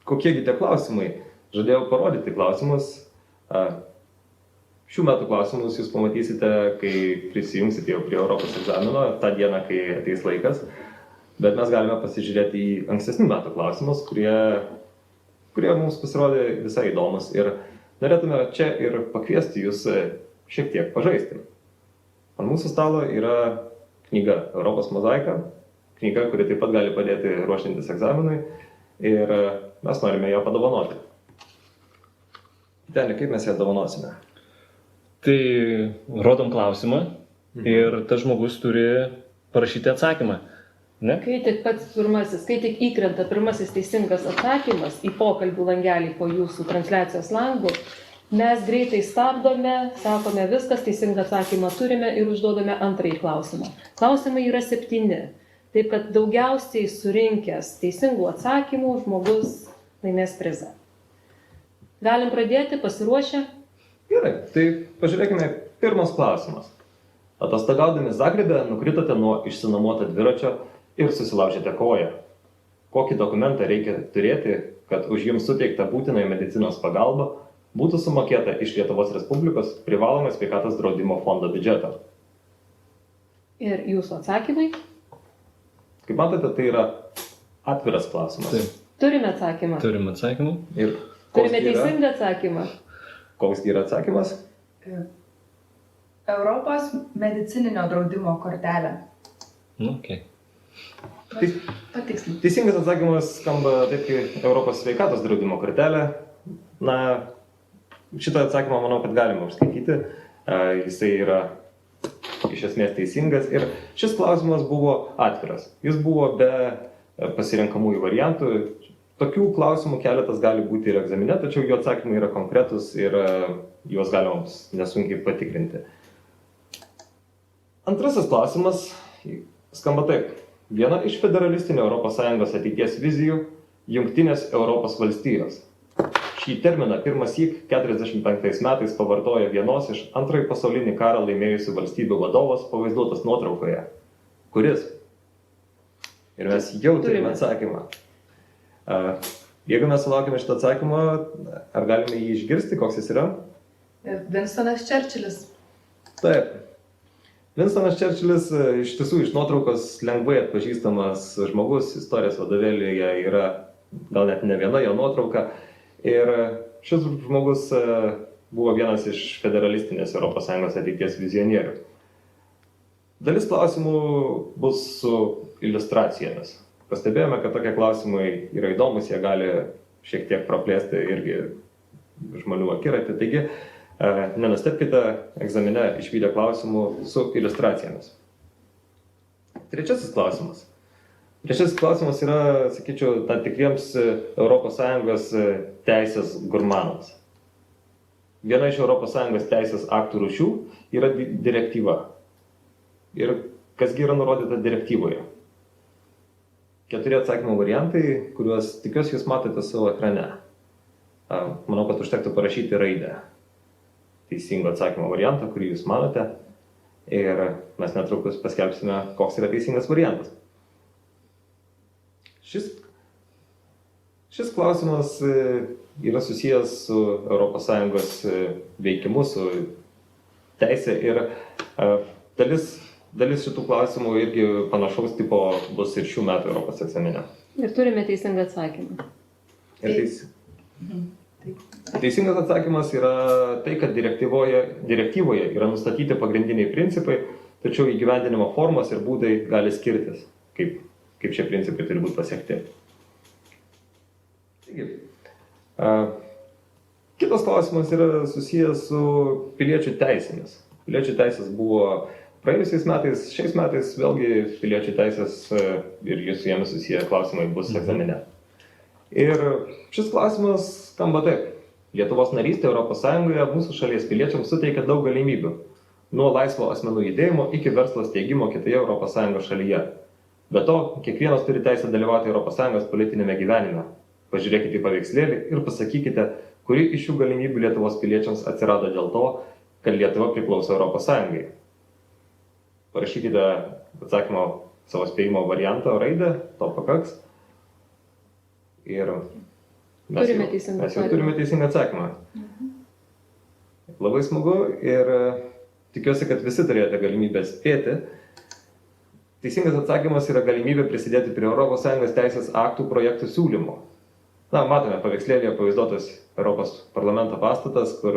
kokiegi tie klausimai? žadėjau parodyti klausimus. Šių metų klausimus jūs pamatysite, kai prisijungsite jau prie Europos egzamino, tą dieną, kai ateis laikas. Bet mes galime pasižiūrėti į ankstesnių metų klausimus, kurie mums pasirodė visai įdomus. Ir norėtume čia ir pakviesti jūs šiek tiek pažaisti. Ant mūsų stalo yra knyga Europos mozaika, knyga, kuri taip pat gali padėti ruošiantis egzaminui. Ir mes norime ją padovanoti. Vyteni, kaip mes ją dovanosime? Tai rodom klausimą ir tas žmogus turi parašyti atsakymą. Ne? Kai tik įkrenta pirmasis teisingas atsakymas į pokalbių langelį po jūsų transliacijos langu, mes greitai stabdome, sakome viskas, teisingą atsakymą turime ir užduodame antrąjį klausimą. Klausimai yra 7. Taip kad daugiausiai surinkęs teisingų atsakymų žmogus laimės prizą. Galim pradėti, pasiruošę? Gerai, tai pažiūrėkime, pirmas klausimas. Atostogaudami Zagrebe nukritote nuo išsinuomoto dviračio ir susilaužėte koją. Kokį dokumentą reikia turėti, kad už jums suteiktą būtinąją medicinos pagalbą būtų sumokėta iš Lietuvos Respublikos privalomą sveikatos draudimo fondo biudžeto? Ir jūsų atsakymai? Kaip matote, tai yra atviras klausimas. Taip. Turime atsakymą. Turim atsakymą. Ir Turime teisingą atsakymą. koks yra atsakymas? Europos medicininio draudimo kortelė. Okay. Patikslinti. Teisingas atsakymas skamba taip, kaip Europos sveikatos draudimo kortelė. Na, šitą atsakymą manau, kad galima užskaityti. Jisai yra iš esmės teisingas ir šis klausimas buvo atviras. Jis buvo be pasirenkamųjų variantų. Tokių klausimų keletas gali būti ir egzamine, tačiau jų atsakymai yra konkretus ir juos galima nesunkiai patikrinti. Antrasis klausimas skamba taip. Viena iš federalistinio ES ateities vizijų – Jungtinės Europos valstijos. Šį terminą pirmąsyk 45 metais pavartojo vienos iš antrąjį pasaulinį karą laimėjusių valstybių vadovas pavaizduotas nuotraukoje. Kuris? Ir mes jau turime atsakymą. Jeigu mes sulaukime šitą atsakymą, ar galime jį išgirsti, koks jis yra? Winstonas Churchillis. Taip. Winstonas Churchillis iš tiesų iš nuotraukos lengvai atpažįstamas žmogus, istorijos vadovėlyje yra gal net ne viena jo nuotrauka. Ir šis žmogus buvo vienas iš federalistinės ES ateities vizionierių. Dalis klausimų bus su iliustracijomis. Pastebėjome, kad tokie klausimai yra įdomus, jie gali šiek tiek praplėsti irgi žmonių akiratį. Taigi, nenustebkite egzamine išvydę klausimų su iliustracijomis. Trečiasis klausimas. Trečiasis klausimas yra, sakyčiau, tam tikriems ES teisės gurmanams. Viena iš ES teisės aktų rūšių yra direktyva. Ir kasgi yra nurodyta direktyvoje? 4 atsakymų variantai, kuriuos tikiuosi jūs matote savo ekrane. Manau, kad užtektų parašyti raidę teisingo atsakymo variantą, kurį jūs manote. Ir mes netrukus paskelbsime, koks yra teisingas variantas. Šis klausimas yra susijęs su ES veikimu, su teisė ir dalis šitų klausimų irgi panašaus tipo bus ir šių metų Europos egzamine. Ir turime teisingą atsakymą. Teisingas atsakymas yra tai, kad direktyvoje yra nustatyti pagrindiniai principai, tačiau įgyvendinimo formos ir būdai gali skirtis, kaip šie principai turi būti pasiekti. Taigi, kitas klausimas yra susijęs su piliečių teisėmis. Piliečių teisės buvo praėjusiais metais, šiais metais vėlgi piliečių teisės ir su jiems susiję klausimai bus egzamine. Ir šis klausimas skamba taip. Lietuvos narystė ES mūsų šalies piliečiams suteikia daug galimybių. Nuo laisvo asmenų judėjimo iki verslo steigimo kitoje ES šalyje. Be to, kiekvienas turi teisę dalyvauti ES politinėme gyvenime. Pažiūrėkite į paveikslėlį ir pasakykite, kuri iš šių galimybių Lietuvos piliečiams atsirado dėl to, kad Lietuva priklauso ES. Parašykite atsakymo savo spėjimo variantą raidę, to pakaks. Ir Turime teisingą Mes jau atsakymą. turime teisingą atsakymą. Labai smagu ir tikiuosi, kad visi turėjote galimybę spėti. Teisingas atsakymas yra galimybė prisidėti prie ES teisės aktų projektų siūlymo. Na, matome paveikslėlėje pavaizduotas Europos parlamento pastatas, kur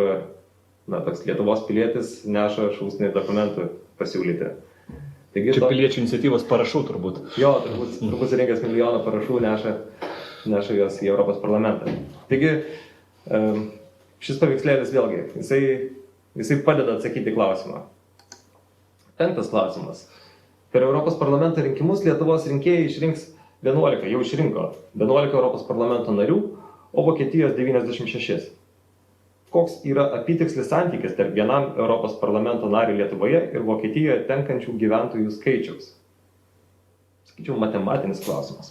toks Lietuvos pilietis neša šūsnį dokumentų pasiūlyti. Taigi, Čia piliečių iniciatyvos parašų turbūt. Jo, turbūt surinkęs milijoną parašų neša juos į Europos parlamentą. Taigi, šis paveikslėlis vėlgi, jisai padeda atsakyti klausimą. 5. klausimas. Per Europos parlamento rinkimus Lietuvos rinkėjai išrinks 11 Europos parlamento narių, o Vokietijos 96. Koks yra apytikslis santykis tarp vienam Europos parlamento nariui Lietuvoje ir Vokietijoje tenkančių gyventojų skaičiaus? Sakyčiau, matematinis klausimas.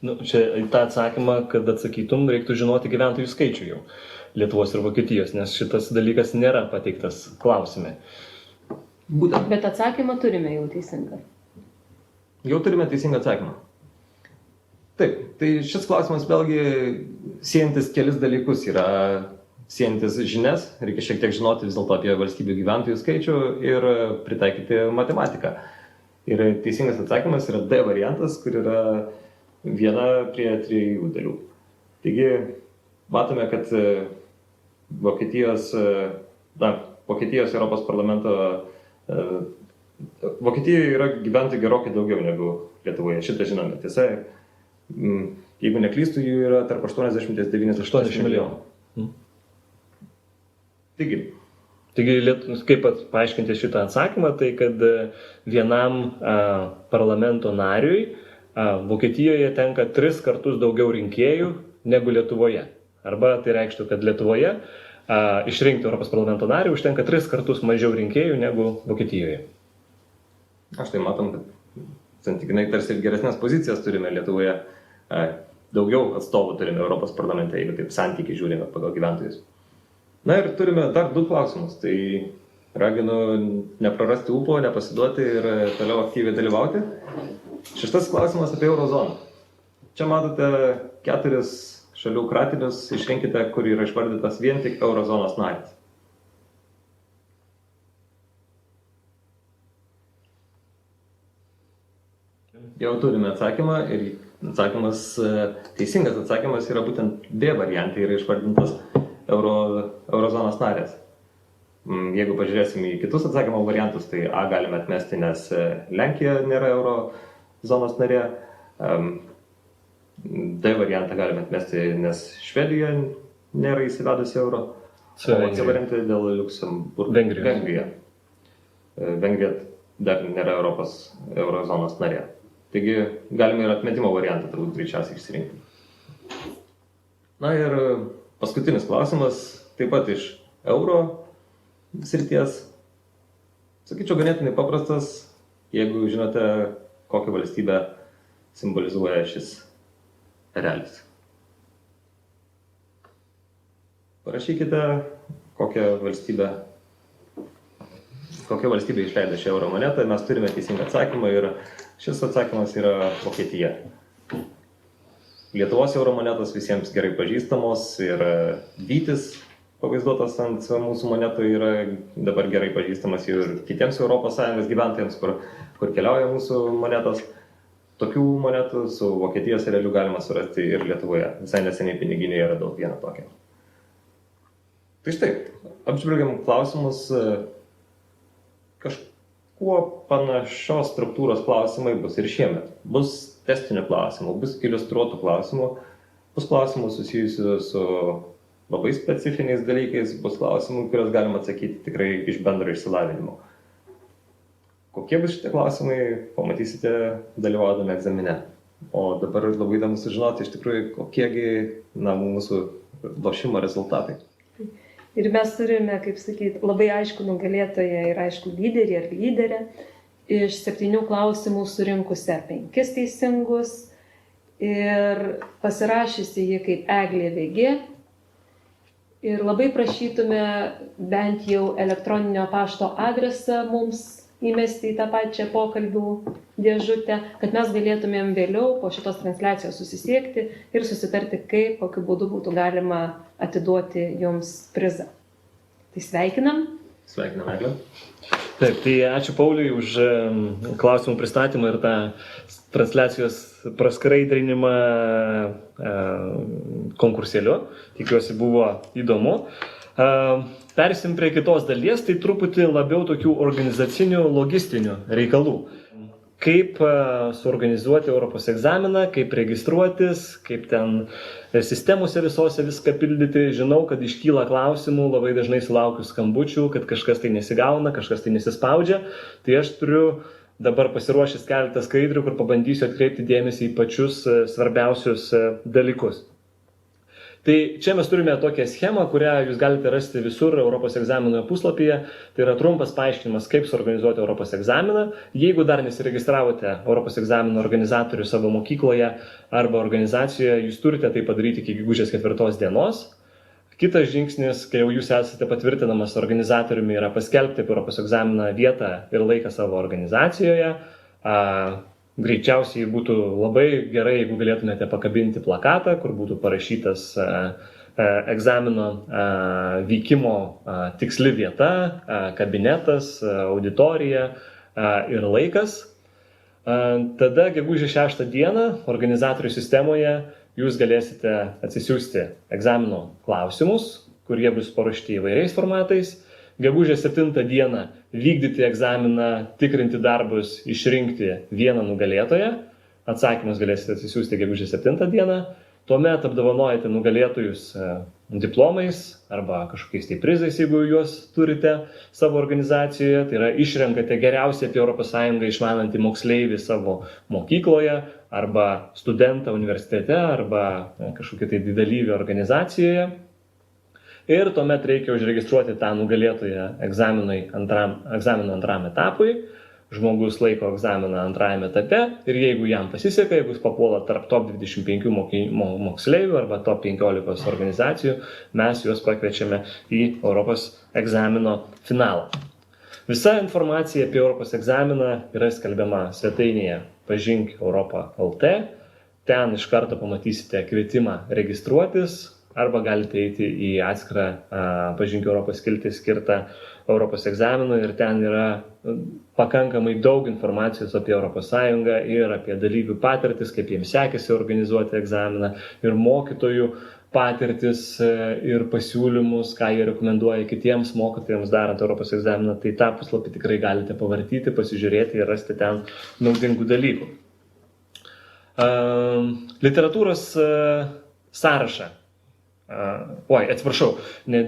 Čia į tą atsakymą, kad atsakytum, reiktų žinoti gyventojų skaičių jau Lietuvos ir Vokietijos, nes šitas dalykas nėra pateiktas klausime. Būtent. Bet atsakymą turime jau teisingą. Jau turime teisingą atsakymą. Taip, tai šis klausimas vėlgi siejantis kelis dalykus yra siejantis žinias, reikia šiek tiek žinoti vis dėlto apie valstybių gyventojų skaičių ir pritaikyti matematiką. Ir teisingas atsakymas yra D variantas, kur yra 1:3 dalių. Taigi, matome, kad Vokietijos Europos parlamento Vokietijoje yra gyventojų gerokai daugiau negu Lietuvoje, šitą žinome. Tiesa, jeigu neklystu, jų yra tarp 80-90 milijonų. Taigi, kaip paaiškinti šitą atsakymą, tai kad vienam parlamento nariui Vokietijoje tenka 3 kartus daugiau rinkėjų negu Lietuvoje. Arba tai reikštų, kad Lietuvoje išrinkti Europos parlamento narį užtenka 3 kartus mažiau rinkėjų negu Vokietijoje. Aš tai matom, kad santykinai tarsi ir geresnės pozicijas turime Lietuvoje. Daugiau atstovų turime Europos parlamente, jeigu taip santykiai žiūrime pagal gyventojus. Na ir turime dar 2 klausimus. Tai raginu neprarasti ūpo, nepasiduoti ir toliau aktyviai dalyvauti. 6. klausimas apie eurozoną. Čia matote 4 šalių kratinius, išrinkite, kur yra išvardytas vien tik eurozonos narės. Jau turime atsakymą ir teisingas atsakymas yra būtent B variantai, yra išvardintas eurozonos narės. Jeigu pažiūrėsime į kitus atsakymo variantus, tai A galime atmesti, nes Lenkija nėra eurozonos narė. D variantą galime atmesti, nes Švedija nėra įsivedusi euro. O C variantą dėl Liuksemburgo. Vengrija. Vengrija dar nėra eurozonos narė. Taigi galime ir atmetimo variantą turbūt greičiausiai išsirinkti. Na ir paskutinis klausimas, taip pat iš euro srities. Sakyčiau, ganėtinai paprastas, jeigu žinote, kokią valstybę simbolizuoja šis erelis. Parašykite, kokią valstybę išleido šią euro monetą. Mes turime teisingą atsakymą ir šis atsakymas yra Vokietija. Lietuvos euro monetos visiems gerai pažįstamos ir vytis pavaizduotas ant mūsų monetų yra dabar gerai pažįstamas ir kitiems ES gyventojams, kur keliauja mūsų monetos. Tokių monetų su Vokietijos ereliu galima surasti ir Lietuvoje. Visai neseniai piniginėje radau vieną tokią. Tai štai, apžvelgiam klausimus. Kažkuo panašios struktūros klausimai bus ir šiemet. Bus testinių klausimų, bus iliustruotų klausimų, bus klausimų susijusių su labai specifiniais dalykais, bus klausimų, kuriuos galima atsakyti tikrai iš bendro išsilavinimo. Kokie bus šitie klausimai, pamatysite dalyvaudami egzamine. O dabar labai įdomu sužinoti iš tikrųjų, kokiegi mūsų lošimo rezultatai. Ir mes turime, kaip sakyti, labai aišku nugalėtoją ir aišku lyderį ar lyderę. Iš 7 klausimų surinkusią 5 teisingus ir pasirašysi jį kaip Eglė VG. Ir labai prašytume bent jau elektroninio pašto adresą mums įmesti į tą pačią pokalbių dėžutę, kad mes galėtumėm vėliau po šitos transliacijos susisiekti ir susitarti, kaip, kokiu būdu būtų galima atiduoti jums prizą. Tai sveikinam. Sveikinam, Eglė. Taip, tai ačiū Pauliui už klausimų pristatymą ir tą transliacijos praskraidrinimą konkursėliu. Tikiuosi buvo įdomu. Persim prie kitos dalies, tai truputį labiau tokių organizacinių, logistinių reikalų. Kaip suorganizuoti Europos egzaminą, kaip registruotis, kaip ten sistemose visose viską pildyti. Žinau, kad iškyla klausimų, labai dažnai sulaukiu skambučių, kad kažkas tai nesigauna, kažkas tai nesispaudžia. Tai aš turiu dabar pasiruošęs keletą skaidrių, kur pabandysiu atkreipti dėmesį į pačius svarbiausius dalykus. Tai čia mes turime tokią schemą, kurią jūs galite rasti visur Europos egzamino puslapyje. Tai yra trumpas paaiškinimas, kaip suorganizuoti Europos egzaminą. Jeigu dar nesiregistravote Europos egzamino organizatorių savo mokykloje arba organizacijoje, jūs turite tai padaryti iki gegužės 4 dienos. Kitas žingsnis, kai jau jūs esate patvirtinamas organizatoriumi, yra paskelbti Europos egzaminą vietą ir laiką savo organizacijoje. Greičiausiai būtų labai gerai, jeigu galėtumėte pakabinti plakatą, kur būtų parašytas egzamino vykimo tiksli vieta, kabinetas, auditorija ir laikas. Tada gegužės 6 dieną organizatorių sistemoje jūs galėsite atsisiųsti egzamino klausimus, kurie bus paruošti įvairiais formatais. Gegužės 7 dieną vykdyti egzaminą, tikrinti darbus, išrinkti vieną nugalėtoją. Atsakymus galėsite atsisiųsti gegužės 7 dieną. Tuomet apdovanojate nugalėtojus diplomais arba kažkokiais tai prizais, jeigu juos turite savo organizacijoje. Tai yra išrenkate geriausiai apie ES išmanantį moksleivį savo mokykloje arba studentą universitete arba kažkokią tai dalyvį organizacijoje. Ir tuomet reikia užregistruoti tą nugalėtoją egzamino antram etapui. Žmogus laiko egzaminą antrajame etape ir jeigu jam pasiseka, jeigu jis papuola tarp top 25 moksleivių arba top 15 organizacijų, mes juos pakviečiame į Europos egzamino finalą. Visa informacija apie Europos egzaminą yra skelbiama svetainėje Pažink Europą LT. Ten iš karto pamatysite kvietimą registruotis, arba galite eiti į atskirą Pažink Europos skiltį skirtą Europos egzaminui ir ten yra pakankamai daug informacijos apie ES ir apie dalyvių patirtis, kaip jiems sekėsi organizuoti egzaminą ir mokytojų patirtis ir pasiūlymus, ką jie rekomenduoja kitiems mokytojams darant Europos egzaminą. Tai tą puslapį tikrai galite pavartyti, pasižiūrėti ir rasti ten naudingų dalykų. Literatūros sąrašą. Atsiprašau,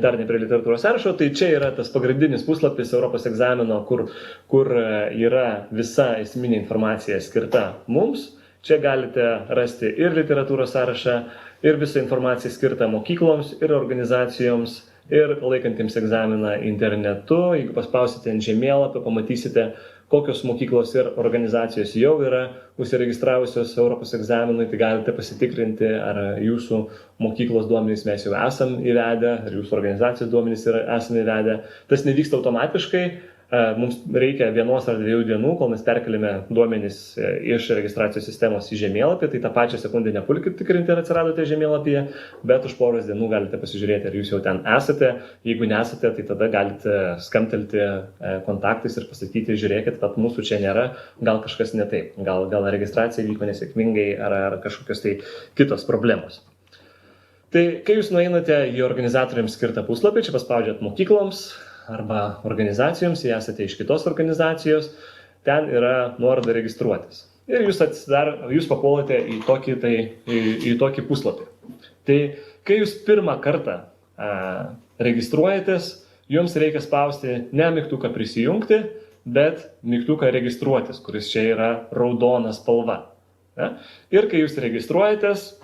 dar ne prie literatūros sąrašo, tai čia yra tas pagrindinis puslapis Europos egzamino, kur yra visa esminė informacija skirta mums. Čia galite rasti ir literatūros sąrašą, ir visą informaciją skirtą mokykloms ir organizacijoms, ir laikantiems egzaminą internetu. Jeigu paspausite ant žemėlapio, pamatysite, kokios mokyklos ir organizacijos jau yra užsiregistravusios Europos egzaminui, tai galite pasitikrinti, ar jūsų mokyklos duomenys mes jau esam įvedę, ar jūsų organizacijos duomenys esame įvedę. Tas nevyksta automatiškai, mums reikia 1 ar 2 dienų, kol mes perkeliame duomenys iš registracijos sistemos į žemėlapį, tai tą pačią sekundę nepulkit tikrinti, ar atsiradote žemėlapyje, bet už poros dienų galite pasižiūrėti, ar jūs jau ten esate. Jeigu nesate, tai tada galite skambtelti kontaktais ir pasakyti, žiūrėkit, kad mūsų čia nėra, gal kažkas ne taip, gal registracija vyko nesėkmingai ar kažkokios tai kitos problemos. Tai kai jūs nueinate į organizatoriams skirtą puslapį, čia paspaudžiat mokykloms arba organizacijoms, jei esate iš kitos organizacijos, ten yra nuoroda registruotis. Ir jūs papuolate į tokį puslapį. Tai kai jūs pirmą kartą registruojatės, jums reikia spausti ne mygtuką prisijungti, bet mygtuką registruotis, kuris čia yra raudona spalva. Ir kai jūs registruojatės,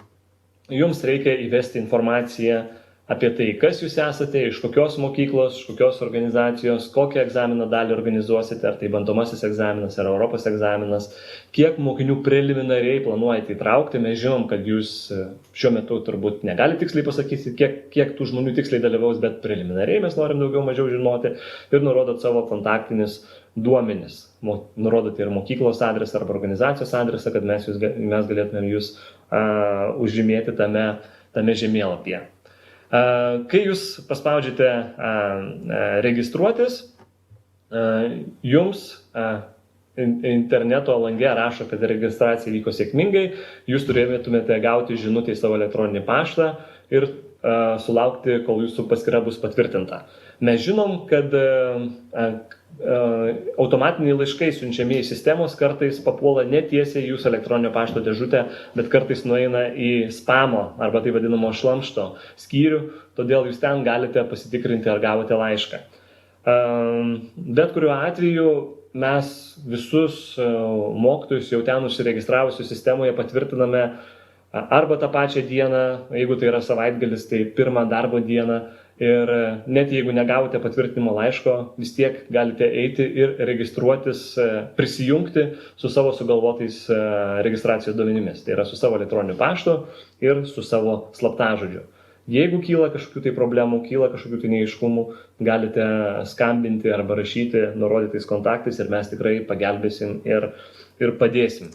jums reikia įvesti informaciją apie tai, kas jūs esate, iš kokios mokyklos, iš kokios organizacijos, kokią egzamino dalį organizuosite, ar tai bandomasis egzaminas, ar Europos egzaminas, kiek mokinių preliminariai planuojate įtraukti. Mes žinom, kad jūs šiuo metu turbūt negali tiksliai pasakyti, kiek tų žmonių tiksliai dalyvaus, bet preliminariai mes norim daugiau mažiau žinoti ir nurodot savo kontaktinius duomenis. Nurodote ir mokyklos adresą arba organizacijos adresą, kad mes galėtumėm jūs užžymėti tame žemėlapyje. Kai jūs paspaudžiate registruotis, jums interneto lange rašo, kad registracija vyko sėkmingai, jūs turėtumėte gauti žinutę į savo elektroninį paštą ir sulaukti, kol jūsų paskyra bus patvirtinta. Mes žinom, kad automatiniai laiškai siunčiami į sistemos kartais papuola netiesiai jūsų elektroninio pašto dėžutę, bet kartais nueina į spamo arba tai vadinamo šlamšto skyrių, todėl jūs ten galite pasitikrinti, ar gavote laišką. Bet kuriuo atveju mes visus mokytojus jau ten užsiregistravusių sistemoje patvirtiname arba tą pačią dieną, jeigu tai yra savaitgalis, tai pirmą darbo dieną. Ir net jeigu negavote patvirtinimo laiško, vis tiek galite eiti ir registruotis, prisijungti su savo sugalvotais registracijos duomenimis. Tai yra su savo elektroniniu paštu ir su savo slaptažodžiu. Jeigu kyla kažkokių tai problemų, kyla kažkokių tai neaiškumų, galite skambinti arba rašyti nurodytais kontaktais ir mes tikrai pagelbėsim ir padėsim.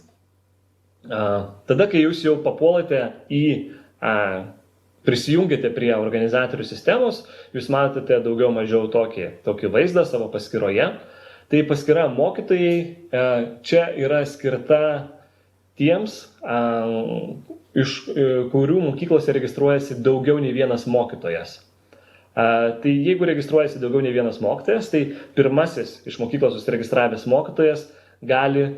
Tada, kai jūs jau papuolate į prisijungėte prie organizatorių sistemos, jūs matote daugiau mažiau tokį vaizdą savo paskyroje. Tai paskyra mokytojai čia yra skirta tiems, iš kurių mokyklose registruojasi daugiau nei vienas mokytojas. Tai jeigu registruojasi daugiau nei vienas mokytojas, tai pirmasis iš mokyklos užsiregistravęs mokytojas gali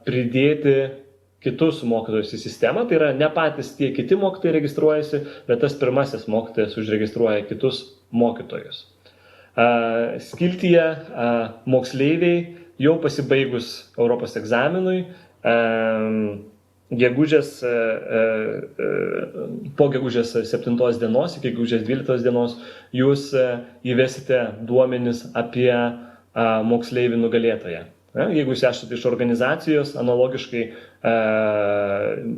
pridėti kitus mokytojus į sistemą, tai yra ne patys tie kiti mokytojai registruojasi, bet tas pirmasis mokytojas užregistruoja kitus mokytojus. Skiltyje moksleiviai jau pasibaigus Europos egzaminui, po gegužės 7 dienos iki gegužės 12 dienos jūs įvesite duomenis apie moksleivį nugalėtoją. Jeigu jūs esate iš organizacijos,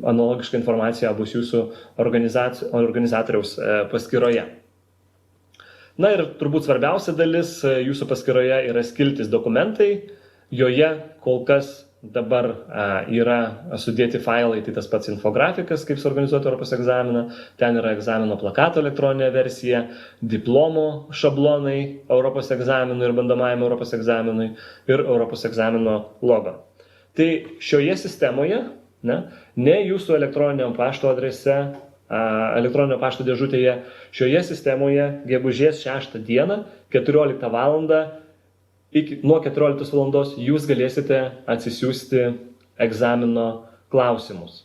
analogiška informacija bus jūsų organizatoriaus paskyroje. Na ir turbūt svarbiausia dalis jūsų paskyroje yra skiltis dokumentai. Joje kol kas dabar yra sudėti failai, tai tas pats infografikas, kaip suorganizuoti Europos egzaminą. Ten yra egzamino plakato elektroninė versija, diplomo šablonai Europos egzaminui ir bandomajam Europos egzaminui ir Europos egzamino logo. Tai šioje sistemoje, ne jūsų elektroninio pašto adrese, elektroninio pašto dėžutėje, šioje sistemoje gegužės 6 dieną, 14 valandą, nuo 14 valandos jūs galėsite atsisiųsti egzamino klausimus.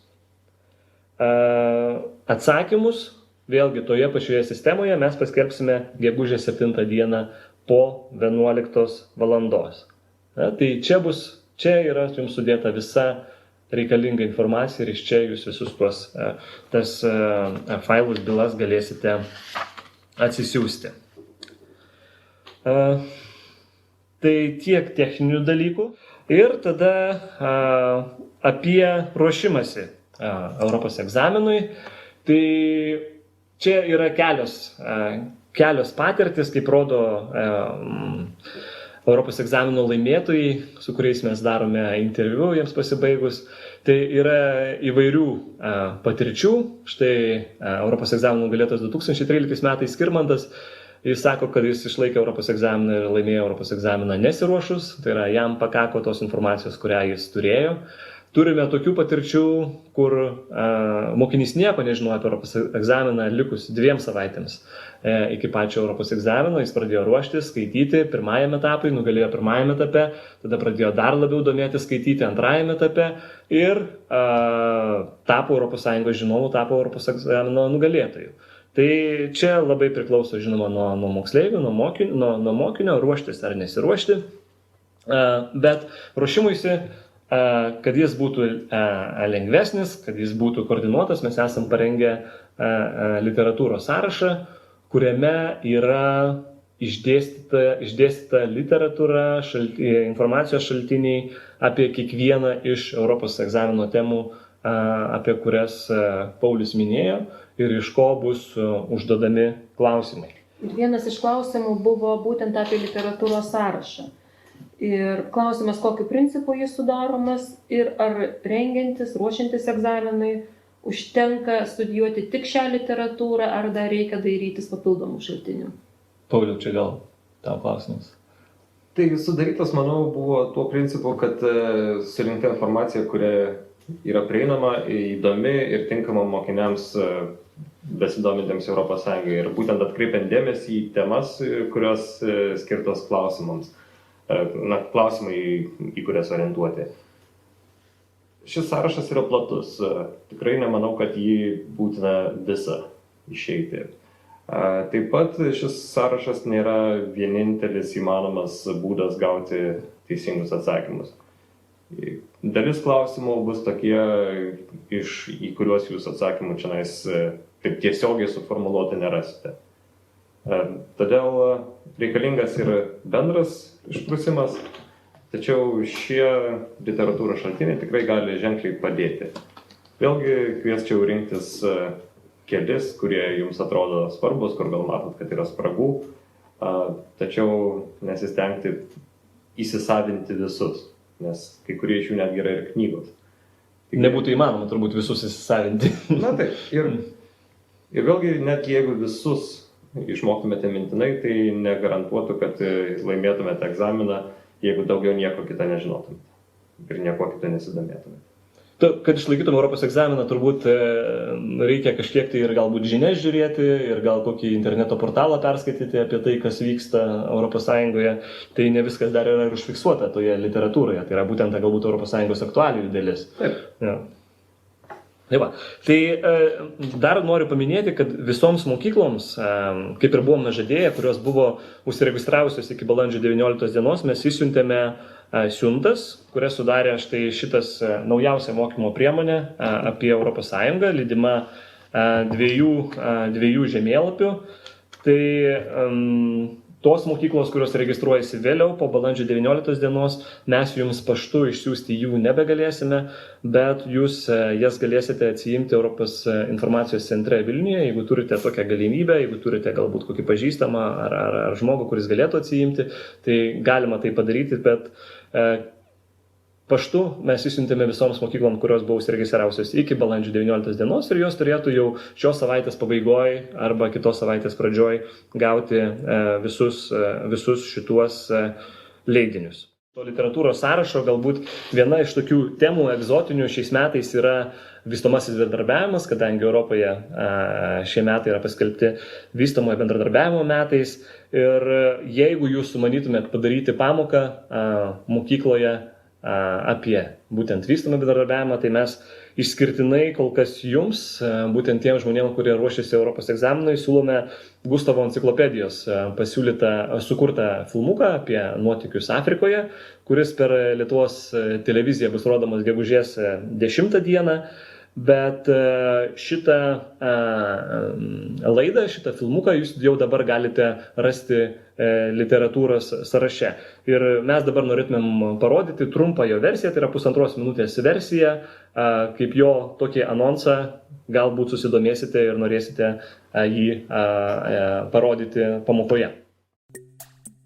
Atsakymus, vėlgi toje pačioje sistemoje, mes paskelbsime gegužės 7 dieną po 11 valandos. Tai čia yra jums sudėta visa reikalinga informacija ir iš čia jūs visus tas failus, bylas galėsite atsisiųsti. Tai tiek techninių dalykų. Ir tada apie ruošimąsi Europos egzaminui. Tai čia yra kelios patirtis, kaip rodo Europos egzamino laimėtojai, su kuriais mes darome interviu jiems pasibaigus. Tai yra įvairių patirčių. Štai Europos egzaminų nugalėtojas 2013 metais Skirmantas. Jis sako, kad jis išlaikė Europos egzaminą ir laimėjo Europos egzaminą nesiruošus, tai yra jam pakako tos informacijos, kurią jis turėjo. Turime tokių patirčių, kur mokinys nieko nežinojo apie Europos egzaminą likus 2 savaitėms iki pačio Europos egzamino. Jis pradėjo ruoštis, skaityti pirmajame etapui, nugalėjo pirmajame etape, tada pradėjo dar labiau domėtis, skaityti antrajame etape ir tapo Europos Sąjungos žinovu, tapo Europos egzamino nugalėtoju. Tai čia labai priklauso, žinoma, nuo moksleivių, nuo mokinio ruoštis ar nesiruošti, bet ruošimuisi, kad jis būtų lengvesnis, kad jis būtų koordinuotas, mes esam parengę literatūros sąrašą, kuriame yra išdėstyta literatūra, informacijos šaltiniai apie kiekvieną iš Europos egzamino temų, apie kurias Paulius minėjo ir iš ko bus užduodami klausimai. Ir vienas iš klausimų buvo būtent apie literatūros sąrašą. Ir klausimas, kokiu principu jis sudaromas ir ar rengiantis, ruošiantis egzaminui, užtenka studijuoti tik šią literatūrą, ar dar reikia dairytis papildomų šaltinių. Pauliau, čia gal tau klausimas. Tai sudarytas, manau, buvo tuo principu, kad surinkta informacija, kuria yra prieinama, įdomi ir tinkama mokiniams besidomintiems Europos Sąjungai. Ir būtent atkreipiant dėmesį į temas, kurios skirtos klausimams. Klausimai, į kurias orientuoti. Šis sąrašas yra platus. Tikrai nemanau, kad jį būtina visą išeiti. Taip pat šis sąrašas nėra vienintelis įmanomas būdas gauti teisingus atsakymus. Dalis klausimų bus tokie, į kuriuos jūs atsakymų čionais taip tiesiogiai suformuluoti nerasite. Todėl reikalingas ir bendras išprusimas, tačiau šie literatūros šaltiniai tikrai gali ženkliai padėti. Vėlgi kviesčiau rinktis kelis, kurie jums atrodo svarbus, kur gal matot, kad yra spragų, tačiau nesistengti įsisavinti visus, nes kai kurie iš jų netgi yra ir knygos. Nebūtų įmanoma turbūt visus įsisavinti. Na taip, ir vėlgi net jeigu visus išmoktumėte mintinai, tai negarantuotų, kad laimėtumėte egzaminą, jeigu daugiau nieko kitą nežinotumėte ir nieko kitą nesidomėtumėte. Kad išlaikytume Europos egzaminą, turbūt reikia kažkiek tai ir galbūt žinias žiūrėti, ir gal kokį interneto portalą perskaityti apie tai, kas vyksta Europos Sąjungoje. Tai ne viskas dar yra užfiksuota toje literatūroje, tai yra būtent galbūt Europos Sąjungos aktualijų dalis. Taip. Ja. Tai dar noriu paminėti, kad visoms mokykloms, kaip ir buvome žadėję, kurios buvo užsiregistravusios iki balandžio 19 dienos, mes išsiuntėme siuntas, kurias sudarė štai šitas naujausia mokymo priemonė apie Europos Sąjungą, lydima dviejų žemėlapių. Tai tos mokyklos, kurios registruojasi vėliau, po balandžio 19 dienos, mes jums paštu išsiųsti jų nebegalėsime, bet jūs jas galėsite atsiimti Europos informacijos centre Vilniuje, jeigu turite tokią galimybę, jeigu turite galbūt kokį pažįstamą ar žmogų, kuris galėtų atsiimti, tai galima tai padaryti, bet paštu mes išsiuntėme visoms mokyklom, kurios buvo užsiregistravusios iki balandžio 19 dienos ir jos turėtų jau šios savaitės pabaigoje arba kitos savaitės pradžioj gauti visus šituos leidinius. To literatūros sąrašo galbūt viena iš tokių temų egzotinių šiais metais yra vystomasis bendradarbiavimas, kadangi Europoje šie metai yra paskelbti vystomojo bendradarbiavimo metais ir jeigu jūs sumanytumėt padaryti pamoką mokykloje apie būtent vystomą bendradarbiavimą, tai mes išskirtinai kol kas jums, būtent tiem žmonėms, kurie ruošiasi Europos egzaminui, siūlome Gustavo enciklopedijos sukurtą filmuką apie nuotykius Afrikoje, kuris per Lietuvos televiziją bus rodomas gegužės 10 dieną. Bet šitą laidą, šitą filmuką jūs jau dabar galite rasti literatūros sąraše. Ir mes dabar norėtumėm parodyti trumpą jo versiją, tai yra 1,5 minutės versija, kaip jo tokį anonsą, galbūt susidomėsite ir norėsite jį parodyti pamokoje.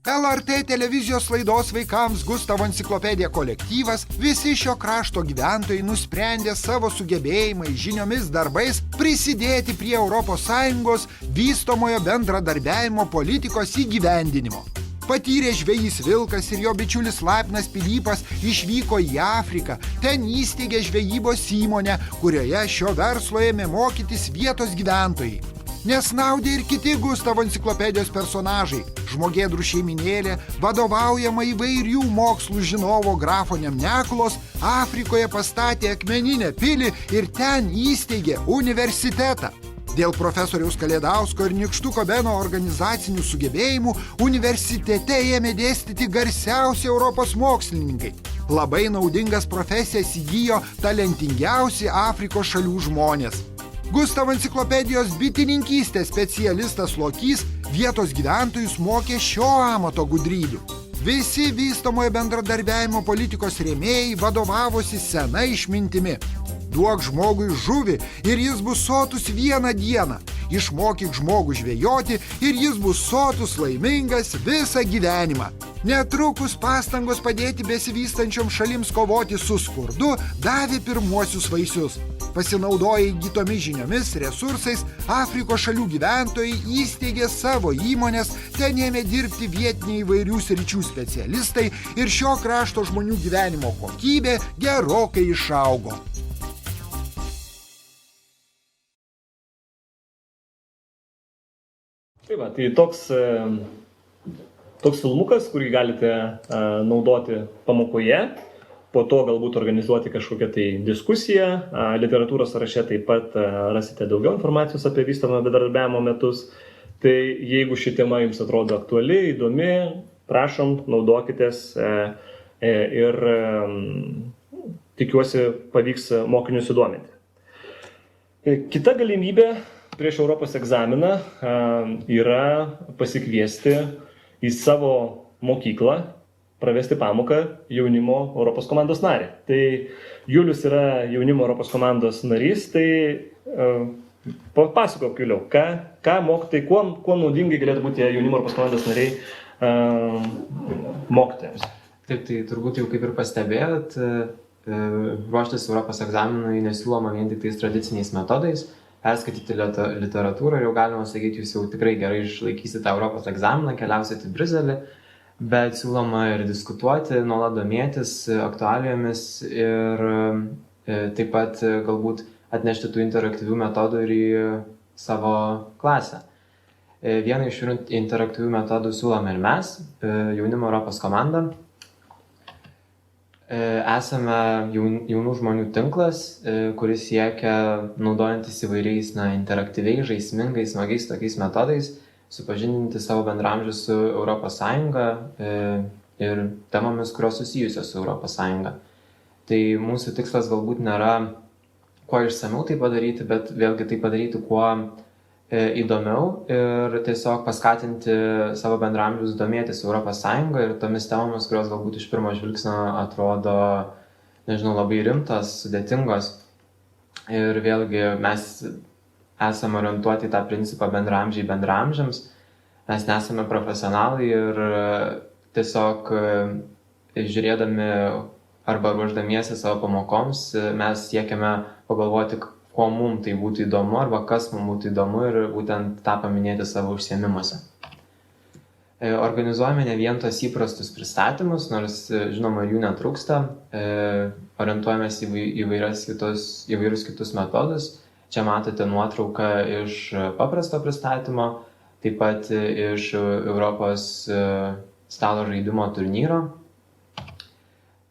LRT televizijos laidos vaikams Gustavo enciklopedija kolektyvas, visi šio krašto gyventojai nusprendė savo sugebėjimais, žiniomis, darbais prisidėti prie ES vystomojo bendradarbiavimo politikos įgyvendinimo. Patyrė žvejys Vilkas ir jo bičiulis Laipnas Pilypas išvyko į Afriką, ten įsteigė žvejybos įmonę, kurioje šio verslo ėmė mokytis vietos gyventojai. Nesnaudė ir kiti Gustavo enciklopedijos personažai. Žmogėdrų šeiminėlė, vadovaujama įvairių mokslų žinovo grafo Nemnekulos, Afrikoje pastatė akmeninę pilį ir ten įsteigė universitetą. Dėl profesoriaus Kalėdausko ir Nykštuko Beno organizacinių sugebėjimų universitete ėmė dėstyti garsiausi Europos mokslininkai. Labai naudingas profesijas įgijo talentingiausi Afrikos šalių žmonės. Gustavo enciklopedijos bitininkystės specialistas Lokys vietos gyventojus mokė šio amato gudrybių. Visi vystomojo bendradarbiavimo politikos rėmėjai vadovavosi sena išmintimi. Duok žmogui žuvį ir jis bus sotus vieną dieną. Išmokyk žmogų žvejoti ir jis bus sotus laimingas visą gyvenimą. Netrukus pastangos padėti besivystančiom šalims kovoti su skurdu davė pirmuosius vaisius. Pasinaudoję įgytomis žiniomis, resursais, Afrikos šalių gyventojai įsteigė savo įmonės, ten ėmė dirbti vietiniai įvairių sričių specialistai ir šio krašto žmonių gyvenimo kokybė gerokai išaugo. Tai toks filmukas, kurį galite naudoti pamokoje, po to galbūt organizuoti kažkokią tai diskusiją. Literatūros sąraše taip pat rasite daugiau informacijos apie vystomojo bendradarbiavimo metus. Tai jeigu ši tema jums atrodo aktuali, įdomi, prašom, naudokitės ir tikiuosi pavyks mokinius sudominti. Kita galimybė prieš Europos egzaminą yra pasikviesti į savo mokyklą, pravesti pamoką jaunimo Europos komandos narį. Tai Julius yra jaunimo Europos komandos narys, tai papasakok, Juliau, ką mokytojai, kuo naudingai galėtų būti jaunimo Europos komandos nariai mokytojams. Taip, tai turbūt jau kaip ir pastebėjot, ruoštis Europos egzaminui nesiūloma vien tik tais tradiciniais metodais, perskaityti literatūrą ir jau galima sakyti, jūs jau tikrai gerai išlaikysite tą Europos egzaminą, keliausite į Briuselį, bet siūloma ir diskutuoti, nuolat domėtis aktualijomis ir taip pat galbūt atnešti tų interaktyvių metodų ir į savo klasę. Vieną iš šių interaktyvių metodų siūlome ir mes, jaunimo Europos komanda. Esame jaunų žmonių tinklas, kuris siekia, naudojantis įvairiais interaktyviais, žaismingais, smagiais tokiais metodais, supažindinti savo bendramžius su Europos Sąjunga ir temomis, kurios susijusios su Europos Sąjunga. Tai mūsų tikslas galbūt nėra kuo išsamiau tai padaryti, bet vėlgi tai padaryti kuo įdomiau ir tiesiog paskatinti savo bendramžius domėtis Europos Sąjungą ir tomis temomis, kurios galbūt iš pirmo žvilgsnio atrodo, labai rimtos, sudėtingos. Ir vėlgi mes esame orientuoti į tą principą bendramžiai bendramžiams. Mes nesame profesionalai ir tiesiog žiūrėdami arba ruošdamiesi savo pamokoms mes siekiame pagalvoti, ko mums tai būtų įdomu arba kas mums būtų įdomu ir būtent tą paminėti savo užsiėmimuose. Organizuojame ne vien tos įprastus pristatymus, nors žinoma jų netrūksta, orientuojamės į įvairius kitus metodus. Čia matote nuotrauką iš paprasto pristatymo, taip pat iš Europos stalo žaidimo turnyro.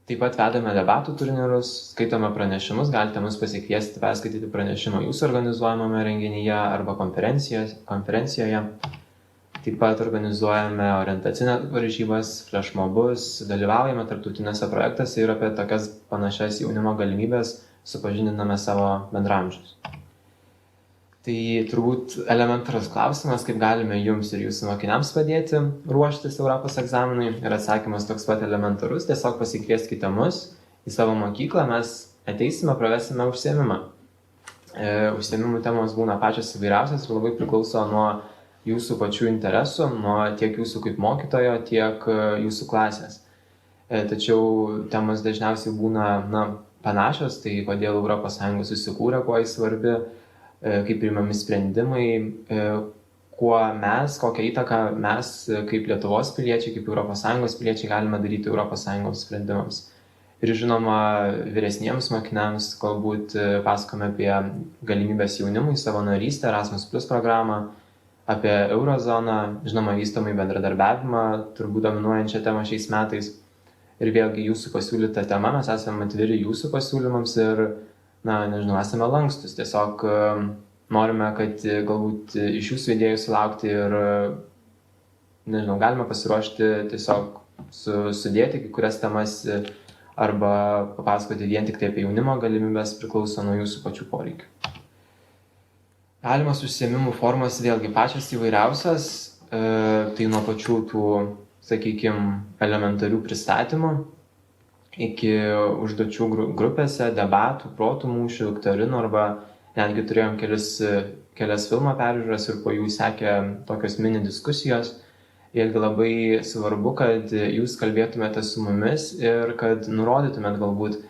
Taip pat vedame debatų turnyrus, skaitome pranešimus, galite mus pasikviesti perskaityti pranešimą jūsų organizuojamame renginyje arba konferencijoje. Taip pat organizuojame orientacinės varžybas, flashmobus, dalyvaujame tarptautinėse projektuose ir apie tokias panašias jaunimo galimybės supažindiname savo bendramžius. Tai turbūt elementarus klausimas, kaip galime jums ir jūsų mokiniams padėti ruoštis Europos egzaminui. Ir atsakymas toks pat elementarus, tiesiog pasikvieskite mus į savo mokyklą, mes ateisime, pravesime užsiėmimą. Užsiėmimų temos būna pačios įvairiausios ir labai priklauso nuo jūsų pačių interesų, nuo tiek jūsų kaip mokytojo, tiek jūsų klasės. Tačiau temos dažniausiai būna panašios, tai kodėl Europos Sąjunga susikūrė, kuo jis svarbi, kaip priimami sprendimai, kokią įtaką mes kaip Lietuvos piliečiai, kaip Europos Sąjungos piliečiai galime daryti Europos Sąjungos sprendimams. Ir žinoma, vyresniems mokiniams galbūt pasakome apie galimybės jaunimui, savanorystę, Erasmus Plus programą, apie Eurozoną, žinoma, vystomąjį bendradarbiavimą, turbūt dominuojančią temą šiais metais. Ir vėlgi jūsų pasiūlyta tema, mes esame atviri jūsų pasiūlymams ir esame lankstus, tiesiog norime, kad galbūt iš jūsų idėjų sulaukti ir, galime pasiruošti tiesiog sudėti kai kurias temas arba papasakoti vien tik tai apie jaunimo galimybės, priklauso nuo jūsų pačių poreikių. Galimas užsiėmimų formos vėlgi pačios įvairiausias, tai nuo pačių tų, sakykime, elementarių pristatymų iki užduočių grupėse, debatų, protų mūšių, viktorinų arba netgi turėjom kelias filmo peržiūras ir po jų sekė tokios mini diskusijos. Vėlgi labai svarbu, kad jūs kalbėtumėte su mumis ir kad nurodytumėt galbūt,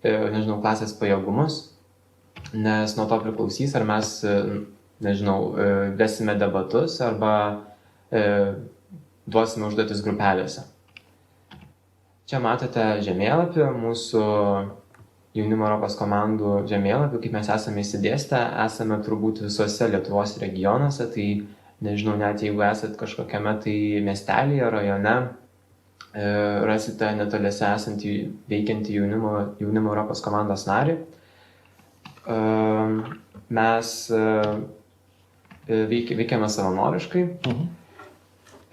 nežinau, klasės pajėgumus, nes nuo to priklausys, ar mes, nežinau, vesime debatus arba duosime užduotis grupelėse. Čia matote žemėlapį, mūsų jaunimo Europos komandų žemėlapį, kaip mes esame įsidėstę, esame turbūt visose Lietuvos regionuose, tai nežinau, net jeigu esat kažkokiame tai miestelėje, rajone, rasite netoliese esantį veikiantį jaunimo Europos komandos narį. Mes veikiame savanoriškai.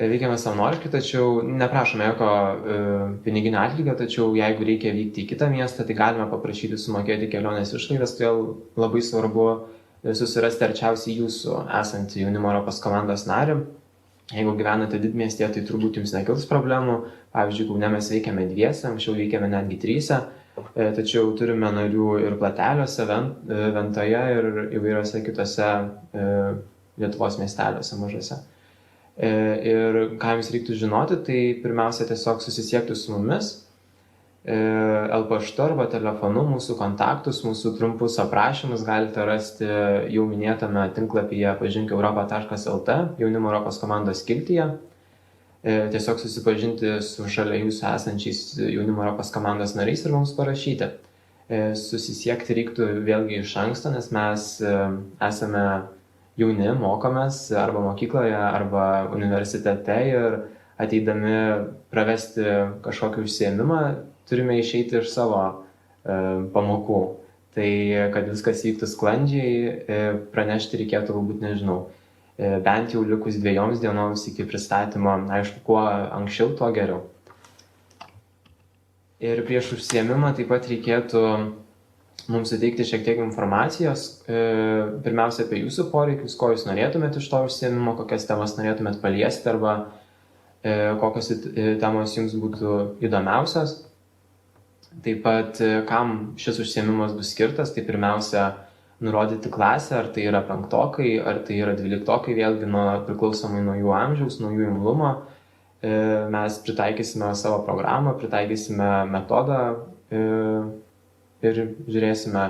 Veikiame savanoriškai, tačiau neprašome jokio piniginio atlygio, tačiau jeigu reikia vykti į kitą miestą, tai galime paprašyti sumokėti kelionės išlaidas, todėl labai svarbu susirasti arčiausiai jūsų esantį jaunimo Europos komandos narį. Jeigu gyvenate didmiestyje, tai turbūt jums nekils problemų. Pavyzdžiui, Kaune mes veikiame 2, anksčiau veikiame netgi 3, tačiau turime narių ir Plateliuose, Ventoje ir įvairiose kitose Lietuvos miesteliuose mažose. Ir ką jums reiktų žinoti, tai pirmiausia tiesiog susisiekti su mumis, paštu arba telefonu, mūsų kontaktus, mūsų trumpus aprašymus galite rasti jau minėtame tinklapyje pažinkeuropą.lt, jaunimo Europos komandos skiltyje. Tiesiog susipažinti su šalia jūsų esančiais jaunimo Europos komandos nariais ir mums parašyti. Susisiekti reiktų vėlgi iš anksto, nes mes esame jauni, mokomės arba mokykloje, arba universitete ir ateidami pravesti kažkokį užsiėmimą, turime išeiti iš savo pamokų. Tai, kad viskas vyktų sklandžiai, pranešti reikėtų galbūt, nežinau, bent jau likus 2 dienoms iki pristatymo, aišku, kuo anksčiau, tuo geriau. Ir prieš užsiėmimą taip pat reikėtų mums suteikti šiek tiek informacijos, pirmiausia apie jūsų poreikius, ko jūs norėtumėte iš to užsiėmimo, kokias temas norėtumėte paliesti arba kokios temos jums būtų įdomiausios. Taip pat, kam šis užsiėmimas bus skirtas, tai pirmiausia nurodyti klasę, ar tai yra 5-okai, ar tai yra 12-okai, vėlgi priklausomai nuo jų amžiaus, nuo jų imlumo. Mes pritaikysime savo programą, pritaikysime metodą ir žiūrėsime,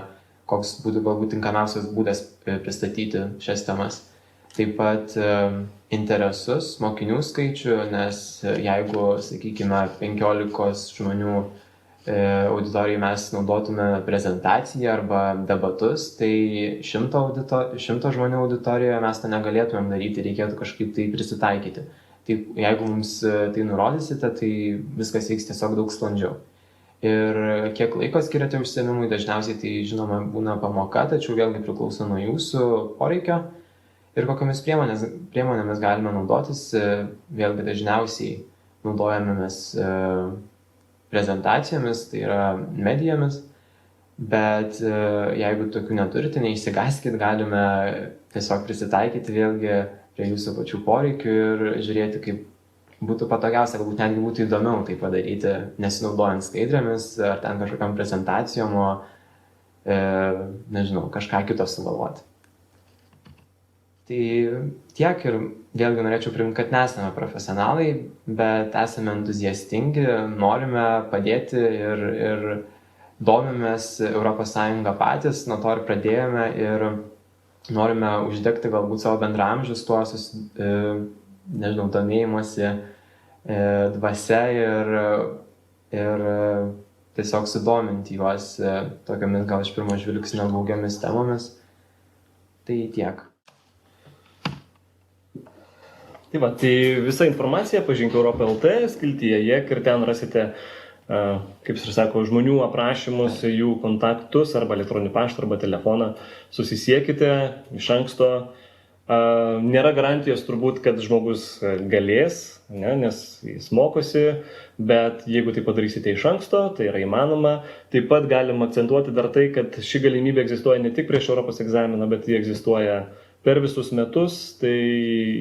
koks būtų galbūt tinkamiausias būdas pristatyti šias temas. Taip pat interesus, mokinių skaičių, nes jeigu, sakykime, 15 žmonių auditorijai mes naudotume prezentaciją arba debatus, tai 100 žmonių auditorijoje mes to negalėtumėm daryti, reikėtų kažkaip tai prisitaikyti. Tai jeigu mums tai nurodysite, tai viskas vyks tiesiog daug sklandžiau. Ir kiek laiko skiriate užsiėmimui, dažniausiai tai žinoma būna pamoka, tačiau vėlgi priklauso nuo jūsų poreikio ir kokiamis priemonėmis galime naudotis. Vėlgi dažniausiai naudojamėmis prezentacijomis, tai yra medijomis, bet jeigu tokių neturite, neišsigąskit, galime tiesiog prisitaikyti vėlgi prie jūsų pačių poreikių ir žiūrėti, kaip būtų patogiausia, galbūt netgi būtų įdomiau tai padaryti, nesinaudojant skaidrėmis ar ten kažkokiam prezentacijom, o nežinau, kažką kito sugalvoti. Tai tiek ir vėlgi norėčiau priminti, kad nesame profesionalai, bet esame entuziastingi, norime padėti ir domimės ES patys, nuo to ir pradėjome ir norime uždegti galbūt savo bendraamžius tuo, nežinau, domėjimuose dvasia ir tiesiog sudominti juos tokiamis gal iš pirmo žvilgsnio baugiamis temomis. Tai tiek. Tai va, tai visa informacija pažinkeuropą.lt skiltyje ir ten rasite, kaip ir sako, žmonių aprašymus, jų kontaktus arba elektroninį paštą arba telefoną. Susisiekite iš anksto. Nėra garantijos turbūt, kad žmogus galės, nes jis mokosi, bet jeigu tai padarysite iš anksto, tai yra įmanoma. Taip pat galim akcentuoti dar tai, kad ši galimybė egzistuoja ne tik prieš Europos egzaminą, bet ji egzistuoja per visus metus, tai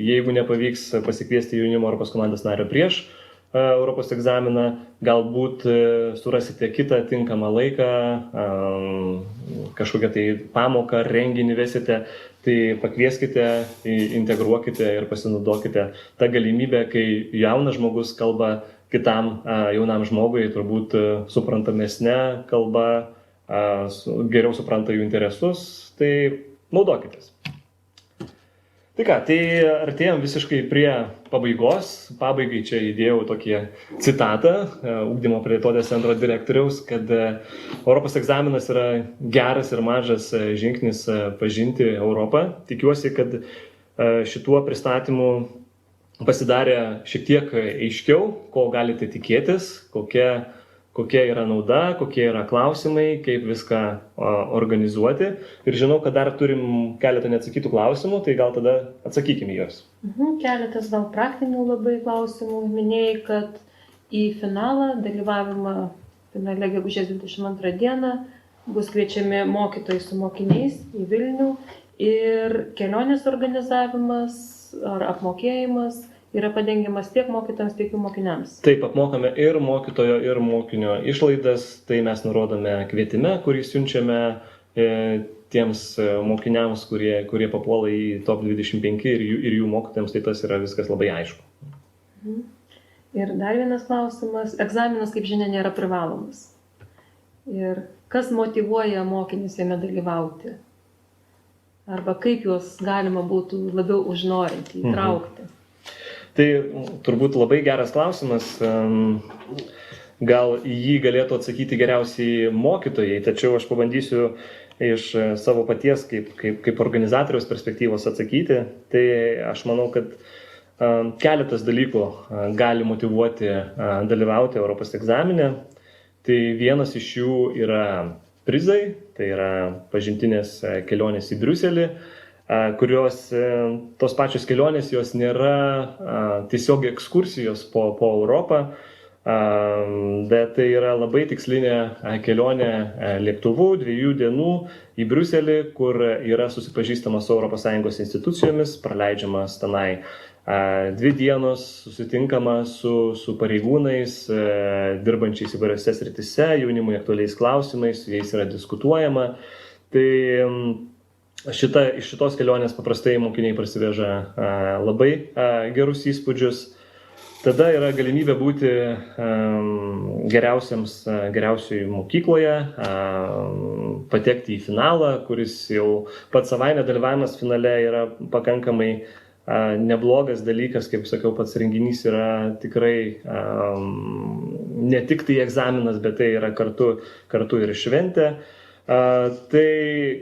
jeigu nepavyks pasikviesti jaunimo Europos komandos nario prieš Europos egzaminą, galbūt surasite kitą tinkamą laiką, kažkokią tai pamoką, renginį vesite, tai pakvieskite, integruokite ir pasinaudokite tą galimybę, kai jaunas žmogus kalba kitam jaunam žmogui, turbūt suprantamesnė kalba, geriau supranta jų interesus, tai naudokitės. Tai ką, tai artėjom visiškai prie pabaigos. Pabaigai čia įdėjau tokį citatą Ugdymo plėtotės centro direktoriaus, kad Europos egzaminas yra geras ir mažas žingsnis pažinti Europą. Tikiuosi, kad šituo pristatymu pasidarė šiek tiek aiškiau, ko galite tikėtis, kokia yra nauda, kokie yra klausimai, kaip viską organizuoti. Ir žinau, kad dar turim keletą neatsakytų klausimų, tai gal tada atsakykime juos. Keletas gal praktinių labai klausimų. Minėjai, kad į finalą, dalyvavimą finale gegužės 22 dieną, bus kviečiami mokytojai su mokiniais į Vilnių ir kelionės organizavimas ar apmokėjimas yra padengiamas tiek mokytojams, tiek jų mokiniams. Taip, apmokame ir mokytojo, ir mokinio išlaidas, tai mes nurodome kvietime, kurį siunčiame tiems mokiniams, kurie papuola į top 25 ir jų mokytojams, tai tas yra viskas labai aišku. Ir dar vienas klausimas. Egzaminas, kaip žinia, nėra privalomas. Ir kas motyvuoja mokinius jame dalyvauti? Arba kaip juos galima būtų labiau užnorinti, įtraukti? Tai turbūt labai geras klausimas, gal į jį galėtų atsakyti geriausiai mokytojai, tačiau aš pabandysiu iš savo paties kaip organizatoriaus perspektyvos atsakyti. Tai aš manau, kad keletas dalykų gali motyvuoti dalyvauti Europos egzamine. Tai vienas iš jų yra prizai, tai yra pažintinės kelionės į Briuselį, kurios tos pačios kelionės, jos nėra tiesiog ekskursijos po Europą, bet tai yra labai tikslinė kelionė lėktuvu 2 dienų į Briuselį, kur yra susipažįstama su ES institucijomis, praleidžiamas tenai 2 dienos, susitinkama su pareigūnais, dirbančiais įvairiose srityse, jaunimui aktualiais klausimais, su jais yra diskutuojama. Tai iš šitos kelionės paprastai mokiniai parsiveža labai gerus įspūdžius. Tada yra galimybė būti geriausiai mokykloje, patekti į finalą, kuris jau pats savaime dalyvavimas finale yra pakankamai neblogas dalykas, kaip sakiau, pats renginys yra tikrai ne tik tai egzaminas, bet tai yra kartu ir šventė. Tai,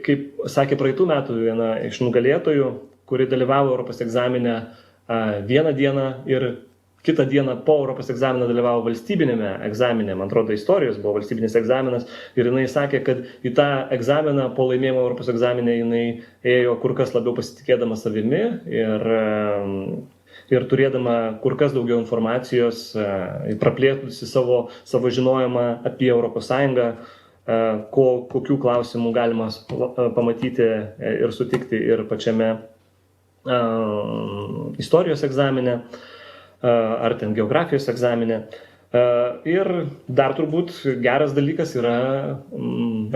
kaip sakė praeitų metų viena iš nugalėtojų, kuri dalyvavo Europos egzamine vieną dieną ir kitą dieną po Europos egzaminą dalyvavo valstybinėme egzamine, man atrodo, istorijos buvo valstybinis egzaminas, ir jinai sakė, kad į tą egzaminą po laimėjimo Europos egzamine jinai ėjo kur kas labiau pasitikėdama savimi ir turėdama kur kas daugiau informacijos, praplėtusi savo žinojimą apie ES, kokių klausimų galima pamatyti ir sutikti ir pačiame istorijos egzamine ar ten geografijos egzamine. Ir dar turbūt geras dalykas yra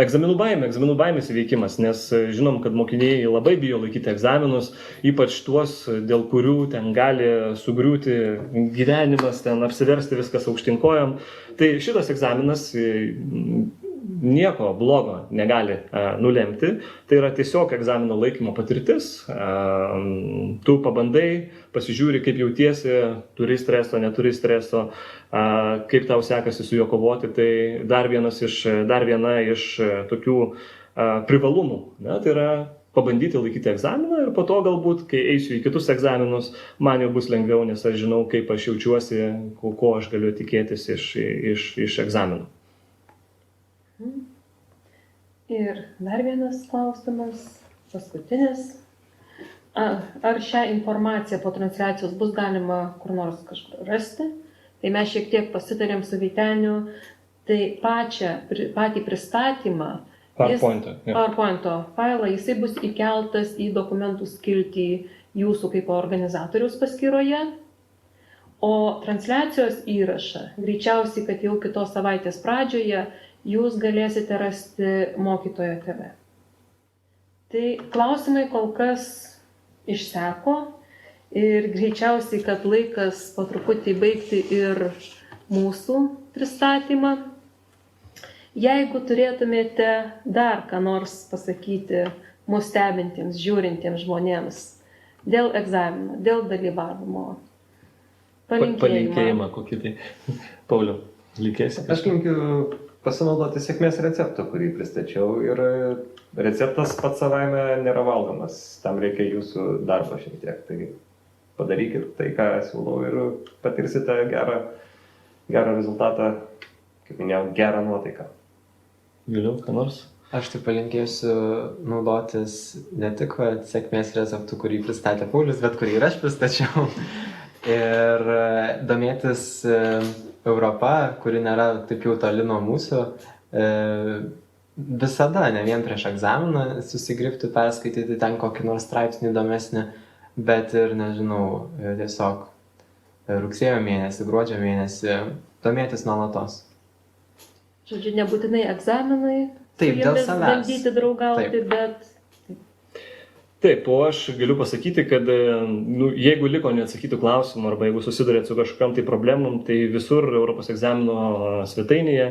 egzaminų baimės įveikimas, nes žinom, kad mokiniai labai bijo laikyti egzaminus, ypač tuos, dėl kurių ten gali sugriūti gyvenimas, ten apsiversti viskas aukštyn kojom. Tai šitas egzaminas nieko blogo negali nulemti, tai yra tiesiog egzamino laikymo patirtis, tu pabandai, pasižiūri, kaip jautiesi, turi streso, neturi streso, kaip tau sekasi su juo kovoti, tai dar viena iš tokių privalumų, ne, tai yra pabandyti laikyti egzaminą ir po to galbūt, kai eisiu į kitus egzaminus, man jau bus lengviau, nes aš žinau, kaip aš jaučiuosi, ko aš galiu tikėtis iš egzaminų. Ir dar vienas klausimas, paskutinis. Ar šią informaciją po transliacijos bus galima kur nors kažkur rasti? Tai mes šiek tiek pasitarėm su Vyteniu, tai patį pristatymą PowerPoint'o failą, jisai bus įkeltas į dokumentų skiltį jūsų kaip organizatoriaus paskyroje, o transliacijos įrašą, greičiausiai, kad jau kitos savaitės pradžioje, jūs galėsite rasti Mokytojo TV. Tai klausimai kol kas išseko ir greičiausiai, kad laikas po truputį baigti ir mūsų pristatymą. Jeigu turėtumėte dar ką nors pasakyti mus stebintiems, žiūrintiems žmonėms dėl egzamino, dėl dalyvavimo, Palinkėjimą kokį tai. Pauliau, linkėsi? Aš linkiu pasinaudoti sėkmės receptą, kurį pristačiau, ir receptas pats savaime nėra valgomas, tam reikia jūsų darbo šiek tiek. Tai padarykit tai, ką siūlau, ir patirsite gerą rezultatą, kaip minėjau, gerą nuotaiką. Vėliau, ką nors? Aš tai palinkėsiu naudotis ne tik sėkmės receptų, kurį pristatė Paulius, bet kurį ir aš pristačiau. Ir domėtis Europa, kuri nėra taip jau toli nuo mūsų, visada, ne vien prieš egzaminą, susigripti, perskaityti ten kokį nors straipsnį įdomesnį, bet ir, nežinau, tiesiog rugsėjo mėnesį, gruodžio mėnesį, domėtis nuolatos. Žodžiu, nebūtinai egzaminai, Taip, dėl savęs. Bandyti draugauti, Taip. bet... Taip, o aš galiu pasakyti, kad jeigu liko neatsakytų klausimų arba jeigu susidurėt su kažkokiam tai problemom, tai visur Europos egzamino svetainėje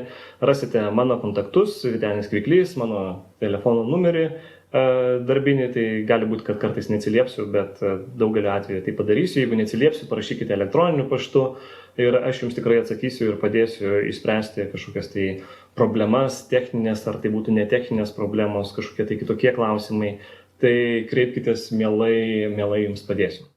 rasite mano kontaktus, Vytenis Kviklys, mano telefono numerį darbinį, tai gali būti, kad kartais neatsiliepsiu, bet daugelį atveju tai padarysiu. Jeigu neatsiliepsiu, parašykite elektroniniu paštu ir aš jums tikrai atsakysiu ir padėsiu išspręsti kažkokias tai problemas, techninės, ar tai būtų netechninės problemos, kažkokie tai kitokie klausimai. Tai kreipkitės, mielai jums padėsiu.